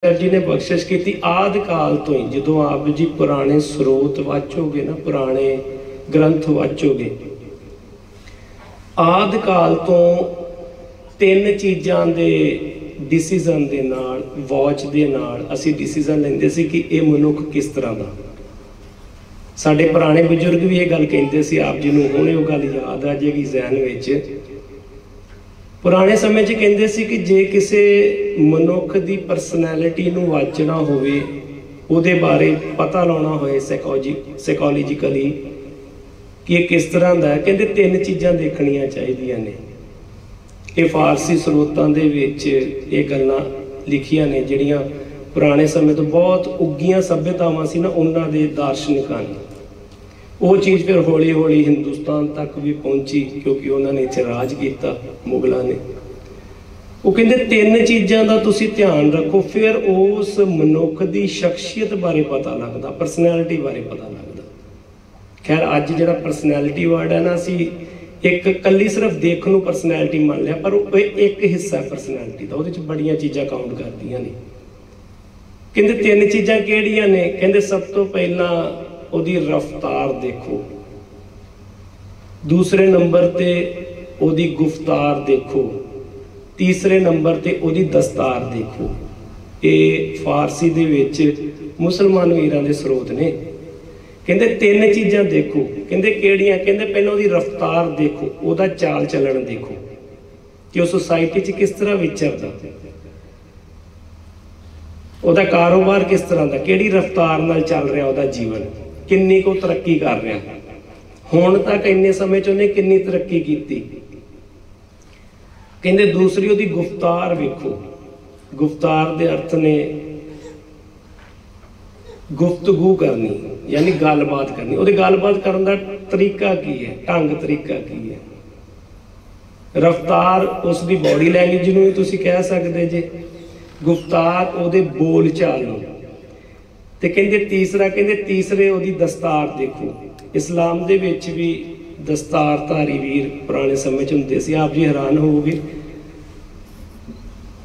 जी ने बख्शिश की आदि काल तो ही जो आप जी पुराने स्रोत वाचोगे ना, पुराने ग्रंथ वाचोगे, आदि काल तो तीन चीज़ों के डिसीजन के नाल वॉच के नाल असी डिसीजन लेंदे सी कि ये मनुख किस तरह का। साडे पुराने बजुर्ग भी ये गल कहते सी, आप जी नूं हुणे वो गल याद आ जाएगी जहन विच। पुराने समय च कहते सी कि जे किसी मनुख की परसनैलिटी नूं वाचना होवे, उहदे बारे पता लाना होए साइकोलॉजिकली कि ये किस तरह का है, कहते तीन चीज़ां देखणियां चाहिदियां ने। ये फारसी स्रोतां दे विच ये गल्लां लिखियां ने जिहड़ियां पुराने समय तो बहुत उगियां सभ्यतावां सी ना, उन्हां दे दार्शनिकां ने। वो चीज़ फिर हौली हौली हिंदुस्तान तक भी पहुंची क्योंकि उन्होंने इत्थे राज किया मुगलों ने। वो कहते तीन चीज़ों का तुसी ध्यान रखो, फिर उस मनुख की शख्सियत बारे पता लगता, परसनैलिटी बारे पता लगता। खैर अज जो परसनैलिटी वर्ड है ना, असी एक कली सिर्फ देखने नूं परसनैलिटी मान लिया, पर वो एक हिस्सा है परसनैलिटी का, वो बड़ियां चीज़ां काउंट करदियां ने। कहते तीन चीज़ां किहड़ियां ने, कहते सब तो पहला उहदी रफ्तार देखो, दूसरे नंबर ते उहदी गुफ्तार देखो, तीसरे ते उहदी दस्तार देखो। ये फारसी दे विच मुसलमान वीरां दे स्रोत ने। कहते तीन चीज़ां देखो, कहते किहड़ियां, कहते पहले उहदी रफ्तार देखो, उहदा चाल चलन देखो कि उस सोसाइटी च किस तरह विचरदा, उहदा कारोबार किस तरह का, किहड़ी रफ्तार नाल चल रहा उहदा जीवन, किन्नी को तरक्की कर रहा, हुण तक इन्ने समय च उन्हें किन्नी तरक्की की। कहते दूसरी उहदी गुफ्तार वेखो, गुफ्तार दे अर्थ ने गुफ्तगू करनी, यानी गलबात करनी। उहदी गलबात करन दा तरीका की है, ढंग तरीका की है। रफ्तार उसकी बॉडी लैंग्वेज नूं भी तुसीं कह सकदे जे, गुफ्तार उहदे बोल चाल नूं। ते कहते तीसरा, कहते तीसरे उहदी दस्तार देखो। इस्लाम दे विच भी दस्तारधारी वीर पुराने समय च हुंदे सी। आप जी हैरान होवोगे,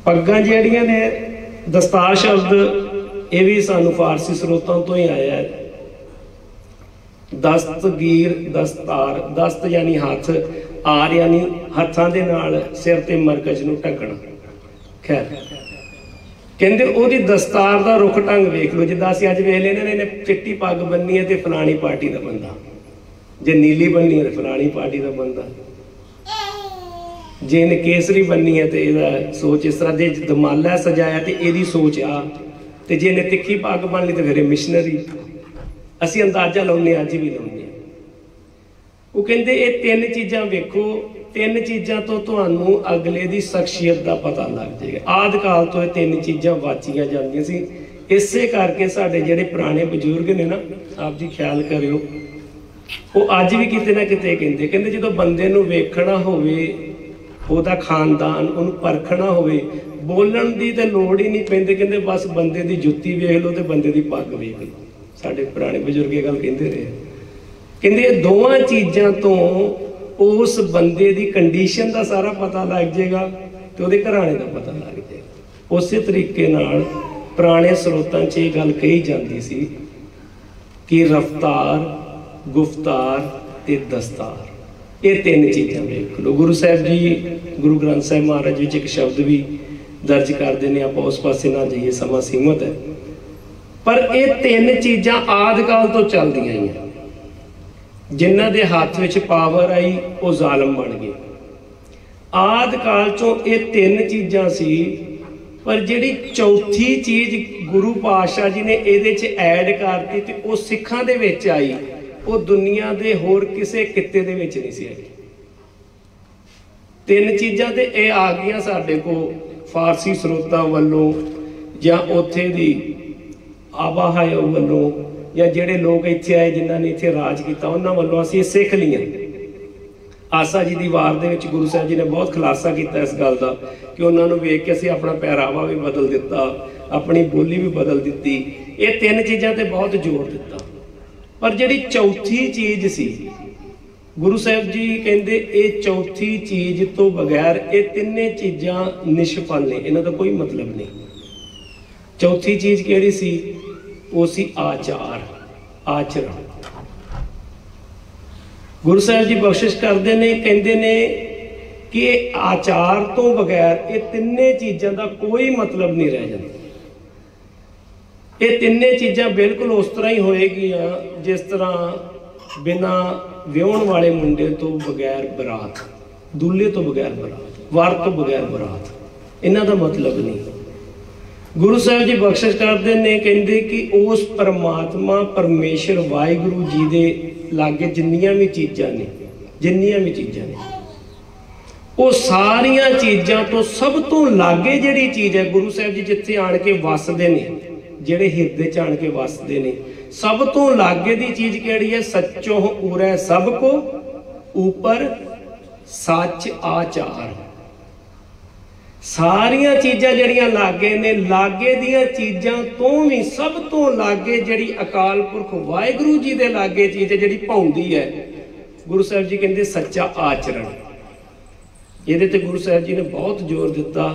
पग्गां जिहड़ियां ने, दस्तार शब्द ये भी सानू फारसी स्रोतों तो ही आया है। दस्तगीर, दस्तार, दस्त यानी हाथ, आर यानी हत्थां दे नाल सिर ते मरकज नूं ढकना। खैर कहते उहदी दस्तार का रुख ढंग वेख लो, जिद्दां असीं अज वेख लेने ने चिट्टी पग बन्नी है तो फलानी पार्टी का बंदा, जे नीली बन्नी है तो फलानी पार्टी का बंदा, जे इन्हें केसरी बन्नी है तो यह सोच इस तरह, जे दमाला सजाया तो यही सोच आ, तो जे इन्हें तिखी पग बन ली तो फिर मिशनरी। असीं अंदाजा लाउने, अज भी लाउने। वो कहते ये तीन चीज़ां वेखो, तीन चीज़ों तो तुहानू अगले की शख्सियत का पता लग जाएगा। आदि काल तो ये तीन चीज़ां वाचियां जांदियां सी। इसे करके साडे जिहड़े पुराने बजुर्ग ने ना, आप जी ख्याल करियो, वो अज भी किते ना किते कहते, कहते जो बंदे नूं वेखना होवे, उहदा खानदान उहनूं परखना होवे, बोलण की तो लोड़ ही नहीं पैंदी। कहते बस बंदे की जुत्ती वेख लो तो बंदे की पग वेख लो। साडे पुराने बजुर्ग ये गल कहते रहे। कहते दोवां चीज़ां तो उस बंदे की कंडीशन का सारा पता लग जाएगा, तो उहदे घराणे का पता लग जाएगा। उस तरीके नाल पुराने स्रोतां च ये गल कही जाती सी कि रफ्तार, गुफ्तार ते दस्तार, ये तीन चीज़ां वेख लो। गुरु साहब जी गुरु ग्रंथ साहिब महाराज विच एक शब्द भी दर्ज करते हैं, आप उस पासे ना जाइए, समा सीमित है, पर ये तीन चीज़ां आदि काल तो चलदियां ही हैं। जिन्हां दे हाथ विच पावर आई वो जालम बन गए। आदि काल चों ये तीन चीज़ां सी, पर जिहड़ी चौथी चीज़ गुरु पातशाह जी ने इहदे च ऐड करती ते वो सिखां दे विच आई, वो दुनिया दे होर किसे किते दे विच नहीं सी आई। तीन चीज़ां ते ये आ गईयां साडे को फारसी स्रोतां वल्लों, जां उत्थे दी आवाहाय वल्लों, या जिहड़े लोग इत्थे आए जिन्होंने इत्थे राज किया उन्होंने वालों असीं सीख लिया। आसा जी की वार दे विच गुरु साहब जी ने बहुत खुलासा किया इस गल का कि उन्होंने वेख के असीं अपना पहरावा भी बदल दिता, अपनी बोली भी बदल दी। ये तीन चीज़ां ते बहुत जोर दिता, पर जिहड़ी चौथी चीज़ सी, गुरु साहब जी कहते ये चौथी चीज़ तो बगैर ये तिन्ने चीज़ां निष्फल ने, इन्हां दा कोई मतलब नहीं। चौथी चीज किहड़ी सी? वो सी आचार, आचरण। गुरु साहब जी बख्शिश करते ने, कहते ने कि आचार तो बगैर ये तिन्ने चीज़ों का कोई मतलब नहीं रह जाता। ये तिन्ने चीज़ां बिल्कुल उस तरह ही होएगियां जिस तरह बिना विआहण वाले मुंडे तो बगैर बरात, दूल्हे तो बगैर बरात, वर तो बगैर बरात, इन्हां दा मतलब नहीं। गुरु साहब जी बख्शिश करते ने, कहते कि उस परमात्मा परमेश्वर वाहिगुरु जी दे लागे जिन्नियां भी चीज़ां ने, जिन्नियां भी चीज़ां ने, वो सारियां चीज़ां तो सब तो लागे जिहड़ी चीज़ है, गुरु साहब जी जिथे आण के वसदे ने, जिहड़े हिरदे च आण के वसदे ने, सब तो लागे दी चीज़ किहड़ी है? सच्चो उरै सब को ऊपर सच आचार। सारियां चीज़ां जिहड़ियां लागे ने, लागे दियां चीज़ां तो भी सब तो लागे जिहड़ी अकाल पुरख वाहिगुरू जी दे लागे चीज़ है जिहड़ी भाउंदी है, गुरु साहब जी कहंदे सच्चा आचरण। ये ते गुरु साहब जी ने बहुत जोर दिता,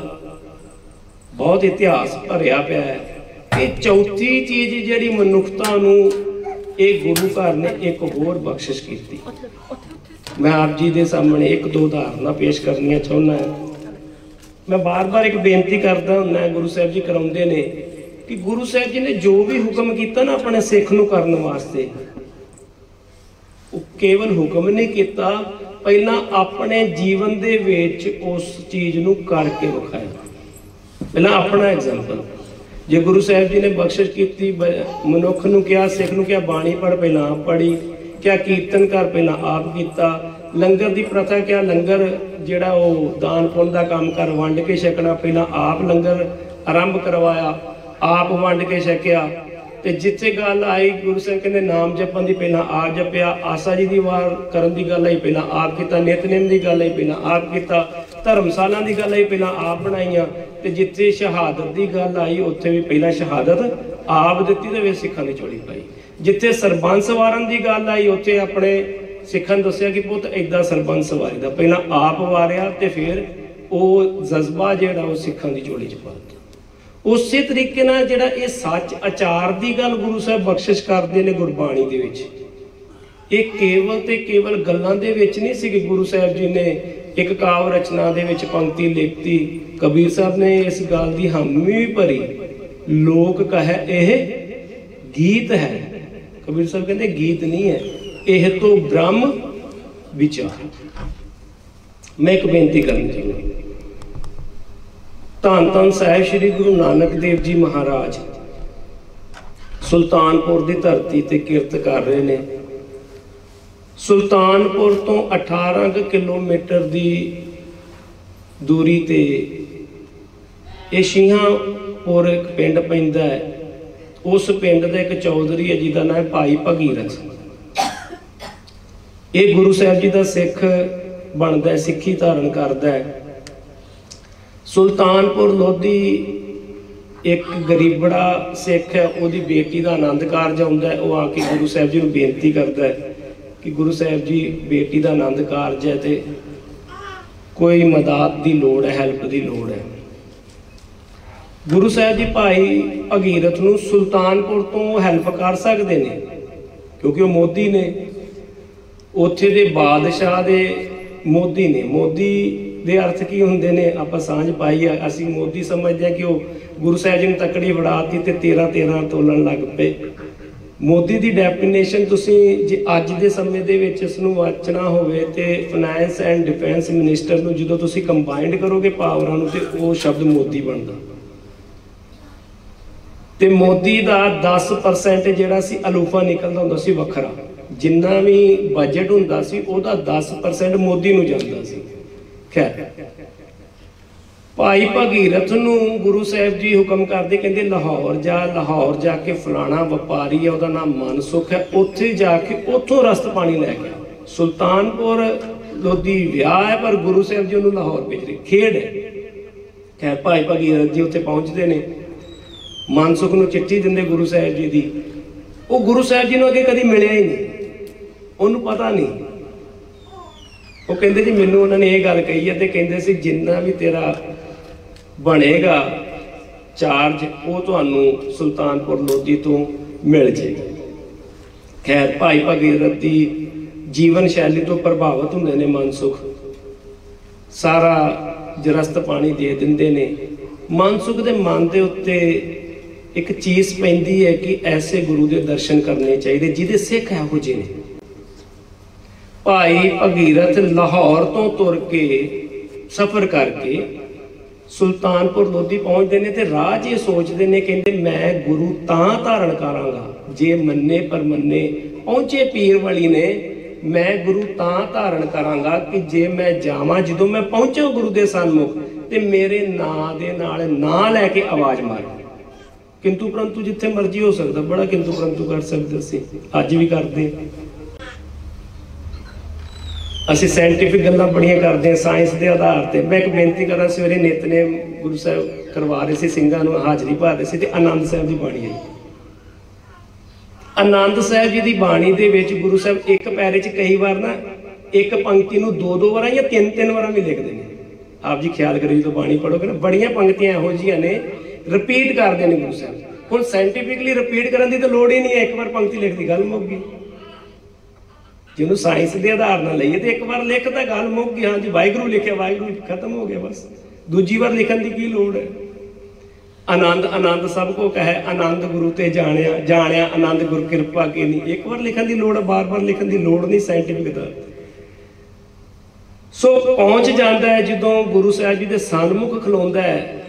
बहुत इतिहास भरिया पिया है कि चौथी चीज़ जिहड़ी मनुखता नूं एक गुरु घर ने एक होर बख्शिश की। मैं आप जी के सामने एक दो उदाहरण पेश करनियां चाहुंदा है। मैं बार बार एक बेनती करता हुंदा, गुरु साहब जी कराउंदे ने कि गुरु साहब जी ने जो भी हुक्म किया ना अपने सिख नूं करन वास्ते, वो केवल हुक्म नहीं किया, पहला अपने जीवन दे विच उस चीज़ नूं करके विखाया। पहला अपना एग्जाम्पल। जे गुरु साहब जी ने बख्शिश की, मनुख नूं क्या, सिख नूं क्या, बाणी पढ़, पहला आप पढ़ी, क्या कीर्तन कर, पहला आप किया, लंगर की प्रथा क्या, लंगर जिहड़ा वो दान पुण्य का काम कर, वंड के छकना, पहला आप लंगर आरंभ करवाया, आप वंड के छकिया। ते जिथे गल आई, गुरु साहब कहते नाम जपन की पहला आप जपिया, आसा जी की वार करन की गल आई, पहला आप किया, नितनेम की गल आई, पहला आप किया, धर्मशाला की गल आई, पहला आप बनाईया, ते जिथे शहादत की गल आई उत्थे भी पहला शहादत आप दिती ते सिखां दी झोली पाई। जिथे सरबंस वारन की गल आई उत्थे अपने सिखां नूं दस्सिया कि पुत इदां सरबंस वारी दा, पहला आप वारिया ते फिर वो जज्बा जिहड़ा वो सिखां दी झोली च पाता। उस तरीके नाल जिहड़ा ये सच आचार की गल गुरु साहब बख्शिश करते हैं गुरबाणी दे विच, ये केवल ते केवल गल्लां दे विच नहीं सी। गुरु साहब जी ने एक काव्य रचना दे विच पंक्ति लिखती, कबीर साहब ने इस गल की हामी भी भरी, लोक कहे यह गीत है। कबीर साहब कहते गीत नहीं है, यह तो ब्रह्म विचार। मैं एक बेनती करनी चाहूँगा, धन धन साहिब श्री गुरु नानक देव जी महाराज सुल्तानपुर की धरती ते किरत कर रहे ने। सुल्तानपुर तो 18 किलोमीटर की दूरी ते ये शिहापुर एक पिंड पैंदा है। उस पिंड का एक चौधरी है जिसका नाम है भाई भगीरथ। ये गुरु साहब जी का सिख बनता है, सिक्खी धारण करता है। सुल्तानपुर लोधी एक गरीबड़ा सिख है, उसकी बेटी का आनंद कारज आता है। वो आके गुरु साहब जी को बेनती करता है कि गुरु साहब जी बेटी का आनंद कारज है तो कोई मदद की लोड़ है, हैल्प की लोड़ है। गुरु साहब जी भाई भगीरथ नूं सुल्तानपुर तो हैल्प कर सकते हैं क्योंकि वो मोदी ने, उत्थे दे बादशाह दे मोदी ने। मोदी दे अर्थ की हुंदे ने, आपां सांझ पाई है। असीं मोदी समझते हैं कि वो गुरु साहब जी ने तकड़ी फड़ाती ते 13-13 तोलन लग पे। मोदी की डेफिनेशन तुसीं जे अज दे समय दे विच इसनूं वाचना होवे ते फाइनैंस एंड डिफेंस मिनिस्टर नूं जदों तुसीं कंबाइंड करोगे पावरां नूं ते वो शब्द मोदी बनदा। ते मोदी का 10% जिहड़ा सी अलूफा निकलदा हुंदा सी वखरा, जिन्ना भी बजट हुंदा सी उहदा 10% मोदी नूं जांदा सी। खैर भाई भगीरथ नूं गुरु साहब जी हुक्म करते, कहते लाहौर जा, लाहौर जाके फलाना व्यापारी है, उसका नाम मनसुख है, उत्थे जाके उतों रस्त पानी लैके आ। सुल्तानपुर लोधी विआह है पर गुरु साहब जी उन्होंने लाहौर भेज रहे, खेड है। खैर भाई भगीरथ जी उत्थे पहुँचते हैं, मनसुख नूं चिट्ठी दिंदे गुरु साहब जी की। वो गुरु साहब जी नूं अगे कभी मिलिया ही नहीं, उन्होंने पता नहीं। वो कहते जी मैनूं उन्होंने ये गल कही है, तो कहते सी जिन्ना भी तेरा बनेगा ਚਾਰਜ ਉਹ ਤੁਹਾਨੂੰ ਸੁਲਤਾਨਪੁਰ ਲੋਧੀ ਤੋਂ ਮਿਲ ਜਾਏਗਾ। ਖੈਰ ਭਾਈ ਭਗੀਰਥ ਦੀ ਜੀਵਨ ਸ਼ੈਲੀ ਤੋਂ ਪ੍ਰਭਾਵਿਤ ਹੁੰਦੇ ਨੇ ਮਨਸੁਖ, ਸਾਰਾ ਜਰਸਤ ਪਾਣੀ ਦੇ ਦਿੰਦੇ ਨੇ। ਮਨਸੁਖ ਦੇ ਮਨ ਦੇ ਉੱਤੇ ਇੱਕ ਚੀਜ਼ ਪੈਂਦੀ ਹੈ ਕਿ ਐਸੇ ਗੁਰੂ ਦੇ ਦਰਸ਼ਨ ਕਰਨੇ ਚਾਹੀਦੇ ਜਿਹਦੇ ਸਿੱਖ ਇਹੋ ਜਿਹੇ ਨੇ। ਭਾਈ ਭਗੀਰਥ ਲਾਹੌਰ ਤੋਂ ਤੁਰ ਕੇ ਸਫ਼ਰ ਕਰਕੇ ਸੁਲਤਾਨਪੁਰ ਲੋਧੀ ਪਹੁੰਚਦੇ ਨੇ ਤੇ ਰਾਹ 'ਚ ਇਹ ਸੋਚਦੇ ਨੇ, ਕਹਿੰਦੇ ਮੈਂ ਗੁਰੂ ਤਾਂ ਧਾਰਨ ਕਰਾਂਗਾ ਜੇ ਮੰਨੇ ਪਰ ਮੰਨੇ। ਪਹੁੰਚੇ ਪੀਰ ਵਾਲੀ ਨੇ, ਮੈਂ ਗੁਰੂ ਤਾਂ ਧਾਰਨ ਕਰਾਂਗਾ ਕਿ ਜੇ ਮੈਂ ਜਾਵਾਂ, ਜਦੋਂ ਮੈਂ ਪਹੁੰਚਾਂ ਗੁਰੂ ਦੇ ਸਨਮੁਖ ਤੇ ਮੇਰੇ ਨਾਂ ਦੇ ਨਾਲ ਨਾਂ ਲੈ ਕੇ ਆਵਾਜ਼ ਮਾਰੇ। ਕਿੰਤੂ ਪਰੰਤੂ ਜਿੱਥੇ ਮਰਜ਼ੀ ਹੋ ਸਕਦਾ, ਬੜਾ ਕਿੰਤੂ ਪਰੰਤੂ ਕਰ ਸਕਦੇ ਅਸੀਂ, ਅੱਜ ਵੀ ਕਰਦੇ। ਅਸੀਂ ਸਾਇੰਟੀਫਿਕ ਗੱਲਾਂ ਬੜੀਆਂ ਕਰਦੇ ਹਾਂ ਸਾਇੰਸ ਦੇ ਆਧਾਰ ਤੇ। ਮੈਂ ਇੱਕ ਬੇਨਤੀ ਕਰਾਂ, ਸਵੇਰੇ ਨਿਤਨੇਮ ਗੁਰੂ ਸਾਹਿਬ ਕਰਵਾ ਰਹੇ ਸੀ, ਸਿੰਘਾਂ ਨੂੰ ਹਾਜ਼ਰੀ ਭਰ ਰਹੇ ਸੀ ਤੇ ਆਨੰਦ ਸਾਹਿਬ ਦੀ ਬਾਣੀ ਆਈ। ਆਨੰਦ ਸਾਹਿਬ ਜੀ ਦੀ ਬਾਣੀ ਦੇ ਵਿੱਚ ਗੁਰੂ ਸਾਹਿਬ ਇੱਕ ਪੈਰੇ 'ਚ ਕਈ ਵਾਰ ਨਾ ਇੱਕ ਪੰਕਤੀ ਨੂੰ ਦੋ ਵਾਰਾਂ ਜਾਂ ਤਿੰਨ ਵਾਰਾਂ ਵੀ ਲਿਖਦੇ ਨੇ। ਆਪ ਜੀ ਖਿਆਲ ਕਰੋ, ਜਦੋਂ ਬਾਣੀ ਪੜ੍ਹੋਗੇ ਨਾ, ਬੜੀਆਂ ਪੰਕਤੀਆਂ ਇਹੋ ਜਿਹੀਆਂ ਨੇ ਰਿਪੀਟ ਕਰਦੇ ਨੇ ਗੁਰੂ ਸਾਹਿਬ। ਹੁਣ ਸਾਇੰਟੀਫਿਕਲੀ ਰਿਪੀਟ ਕਰਨ ਦੀ ਤਾਂ ਲੋੜ ਹੀ ਨਹੀਂ ਹੈ, ਇੱਕ ਵਾਰ ਪੰਕਤੀ ਲਿਖਦੀ ਗੱਲ ਮੁੱਕ ਗਈ। ਜਿਹਨੂੰ ਸਾਇੰਸ ਦੇ ਆਧਾਰ ਨਾਲ ਲਈਏ ਤੇ ਇੱਕ ਵਾਰ ਲਿਖਦਾ ਗੱਲ ਮੁੱਕ ਗਈ। ਹਾਂਜੀ ਵਾਹਿਗੁਰੂ ਲਿਖਿਆ, ਵਾਹਿਗੁਰੂ ਖਤਮ ਹੋ ਗਿਆ, ਬਸ ਦੂਜੀ ਵਾਰ ਲਿਖਣ ਦੀ ਕੀ ਲੋੜ ਹੈ। ਆਨੰਦ ਸਭ ਕੋ ਕਹੈ, ਆਨੰਦ ਗੁਰੂ ਤੇ ਜਾਣਿਆ, ਜਾਣਿਆ ਆਨੰਦ ਗੁਰ ਕਿਰਪਾ ਕੀਨੀ। ਇੱਕ ਵਾਰ ਲਿਖਣ ਦੀ ਲੋੜ ਹੈ, ਬਾਰ-ਬਾਰ ਲਿਖਣ ਦੀ ਲੋੜ ਨਹੀਂ ਸਾਇੰਟੀਫਿਕ ਦਾ। ਸੋ ਪਹੁੰਚ ਜਾਂਦਾ ਹੈ, ਜਦੋਂ ਗੁਰੂ ਸਾਹਿਬ ਜੀ ਦੇ ਸਨਮੁਖ ਖਲੋਂਦਾ ਹੈ,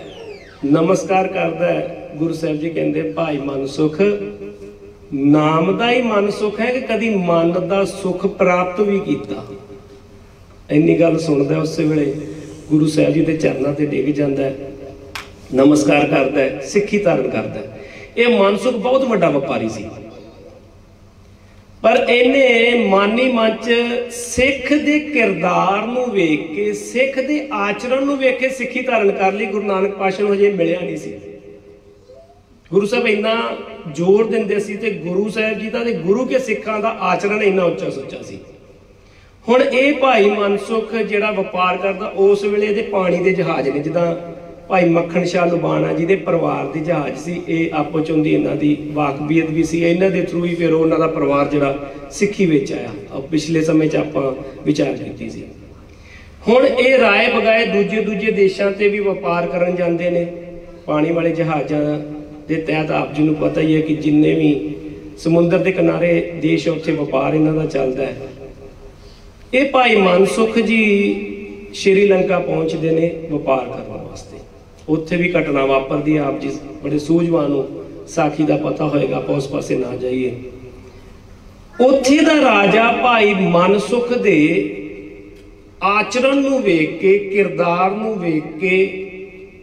ਨਮਸਕਾਰ ਕਰਦਾ ਹੈ। ਗੁਰੂ ਸਾਹਿਬ ਜੀ ਕਹਿੰਦੇ, ਭਾਈ ਮਨਸੁਖ, ਨਾਮ ਦਾ ਹੀ ਮਨ ਸੁਖ ਹੈ ਕਿ ਕਦੀ ਮਨ ਦਾ ਸੁਖ ਪ੍ਰਾਪਤ ਵੀ ਕੀਤਾ। ਇੰਨੀ ਗੱਲ ਸੁਣਦਾ ਉਸੇ ਵੇਲੇ ਗੁਰੂ ਸਾਹਿਬ ਜੀ ਦੇ ਚਰਨਾਂ ਤੇ ਡਿੱਗ ਜਾਂਦਾ ਹੈ, ਨਮਸਕਾਰ ਕਰਦਾ ਹੈ, ਸਿੱਖੀ ਧਾਰਨ ਕਰਦਾ ਹੈ। ਇਹ ਮਨਸੁਖ ਬਹੁਤ ਵੱਡਾ ਵਪਾਰੀ ਸੀ, ਪਰ ਇਹਨੇ ਮਾਨੀ ਮਨ 'ਚ ਸਿੱਖ ਦੇ ਕਿਰਦਾਰ ਨੂੰ ਵੇਖ ਕੇ, ਸਿੱਖ ਦੇ ਆਚਰਣ ਨੂੰ ਵੇਖ ਕੇ ਸਿੱਖੀ ਧਾਰਨ ਕਰ ਲਈ। ਗੁਰੂ ਨਾਨਕ ਪਾਤਸ਼ਾਹ ਨੂੰ ਹਜੇ ਮਿਲਿਆ ਨਹੀਂ ਸੀ। ਗੁਰੂ ਸਾਹਿਬ ਇੰਨਾ ਜ਼ੋਰ ਦਿੰਦੇ ਸੀ ਤੇ ਗੁਰੂ ਸਾਹਿਬ ਜੀ ਦਾ ਤੇ ਗੁਰੂ ਕੇ ਸਿੱਖਾਂ ਦਾ ਆਚਰਣ ਇੰਨਾ ਉੱਚਾ ਸੁੱਚਾ ਸੀ। ਹੁਣ ਇਹ ਭਾਈ ਮਨਸੁਖ ਜਿਹੜਾ ਵਪਾਰ ਕਰਦਾ, ਉਸ ਵੇਲੇ ਇਹਦੇ ਪਾਣੀ ਦੇ ਜਹਾਜ਼ ਨੇ, ਜਿੱਦਾਂ ਭਾਈ ਮੱਖਣ ਸ਼ਾਹ ਲੁਬਾਣਾ ਜੀ ਦੇ ਪਰਿਵਾਰ ਦੇ ਜਹਾਜ਼ ਸੀ। ਇਹ ਆਪੋ ਚ ਹੁੰਦੀ ਇਹਨਾਂ ਦੀ ਵਾਕਬੀਅਤ ਵੀ ਸੀ, ਇਹਨਾਂ ਦੇ ਥਰੂ ਹੀ ਫਿਰ ਉਹਨਾਂ ਦਾ ਪਰਿਵਾਰ ਜਿਹੜਾ ਸਿੱਖੀ ਵਿੱਚ ਆਇਆ। ਪਿਛਲੇ ਸਮੇਂ 'ਚ ਆਪਾਂ ਵਿਚਾਰ ਕੀਤੀ ਸੀ। ਹੁਣ ਇਹ ਰਾਏ ਬਗਾਏ ਦੂਜੇ ਦੇਸ਼ਾਂ ਤੇ ਵੀ ਵਪਾਰ ਕਰਨ ਜਾਂਦੇ ਨੇ ਪਾਣੀ ਵਾਲੇ ਜਹਾਜ਼ਾਂ ਦੇ ਤਹਿਤ। ਆਪ ਜੀ ਨੂੰ ਪਤਾ ਹੀ ਹੈ ਕਿ ਜਿੰਨੇ ਵੀ ਸਮੁੰਦਰ ਦੇ ਕਿਨਾਰੇ ਦੇਸ਼, ਉੱਥੇ ਵਪਾਰ ਇਹਨਾਂ ਦਾ ਚੱਲਦਾ ਹੈ। ਇਹ ਭਾਈ ਮਨਸੁਖ ਜੀ ਸ਼੍ਰੀਲੰਕਾ ਪਹੁੰਚਦੇ ਨੇ ਵਪਾਰ ਕਰਨ ਵਾਸਤੇ। ਉੱਥੇ ਵੀ ਘਟਨਾ ਵਾਪਰਦੀ। ਆਪ ਜੀ ਬੜੇ ਸੂਝਵਾਨ ਨੂੰ ਸਾਖੀ ਦਾ ਪਤਾ ਹੋਏਗਾ, ਆਪਾਂ ਉਸ ਪਾਸੇ ਨਾ ਜਾਈਏ। ਉੱਥੇ ਦਾ ਰਾਜਾ ਭਾਈ ਮਨਸੁਖ ਦੇ ਆਚਰਣ ਨੂੰ ਵੇਖ ਕੇ, ਕਿਰਦਾਰ ਨੂੰ ਵੇਖ ਕੇ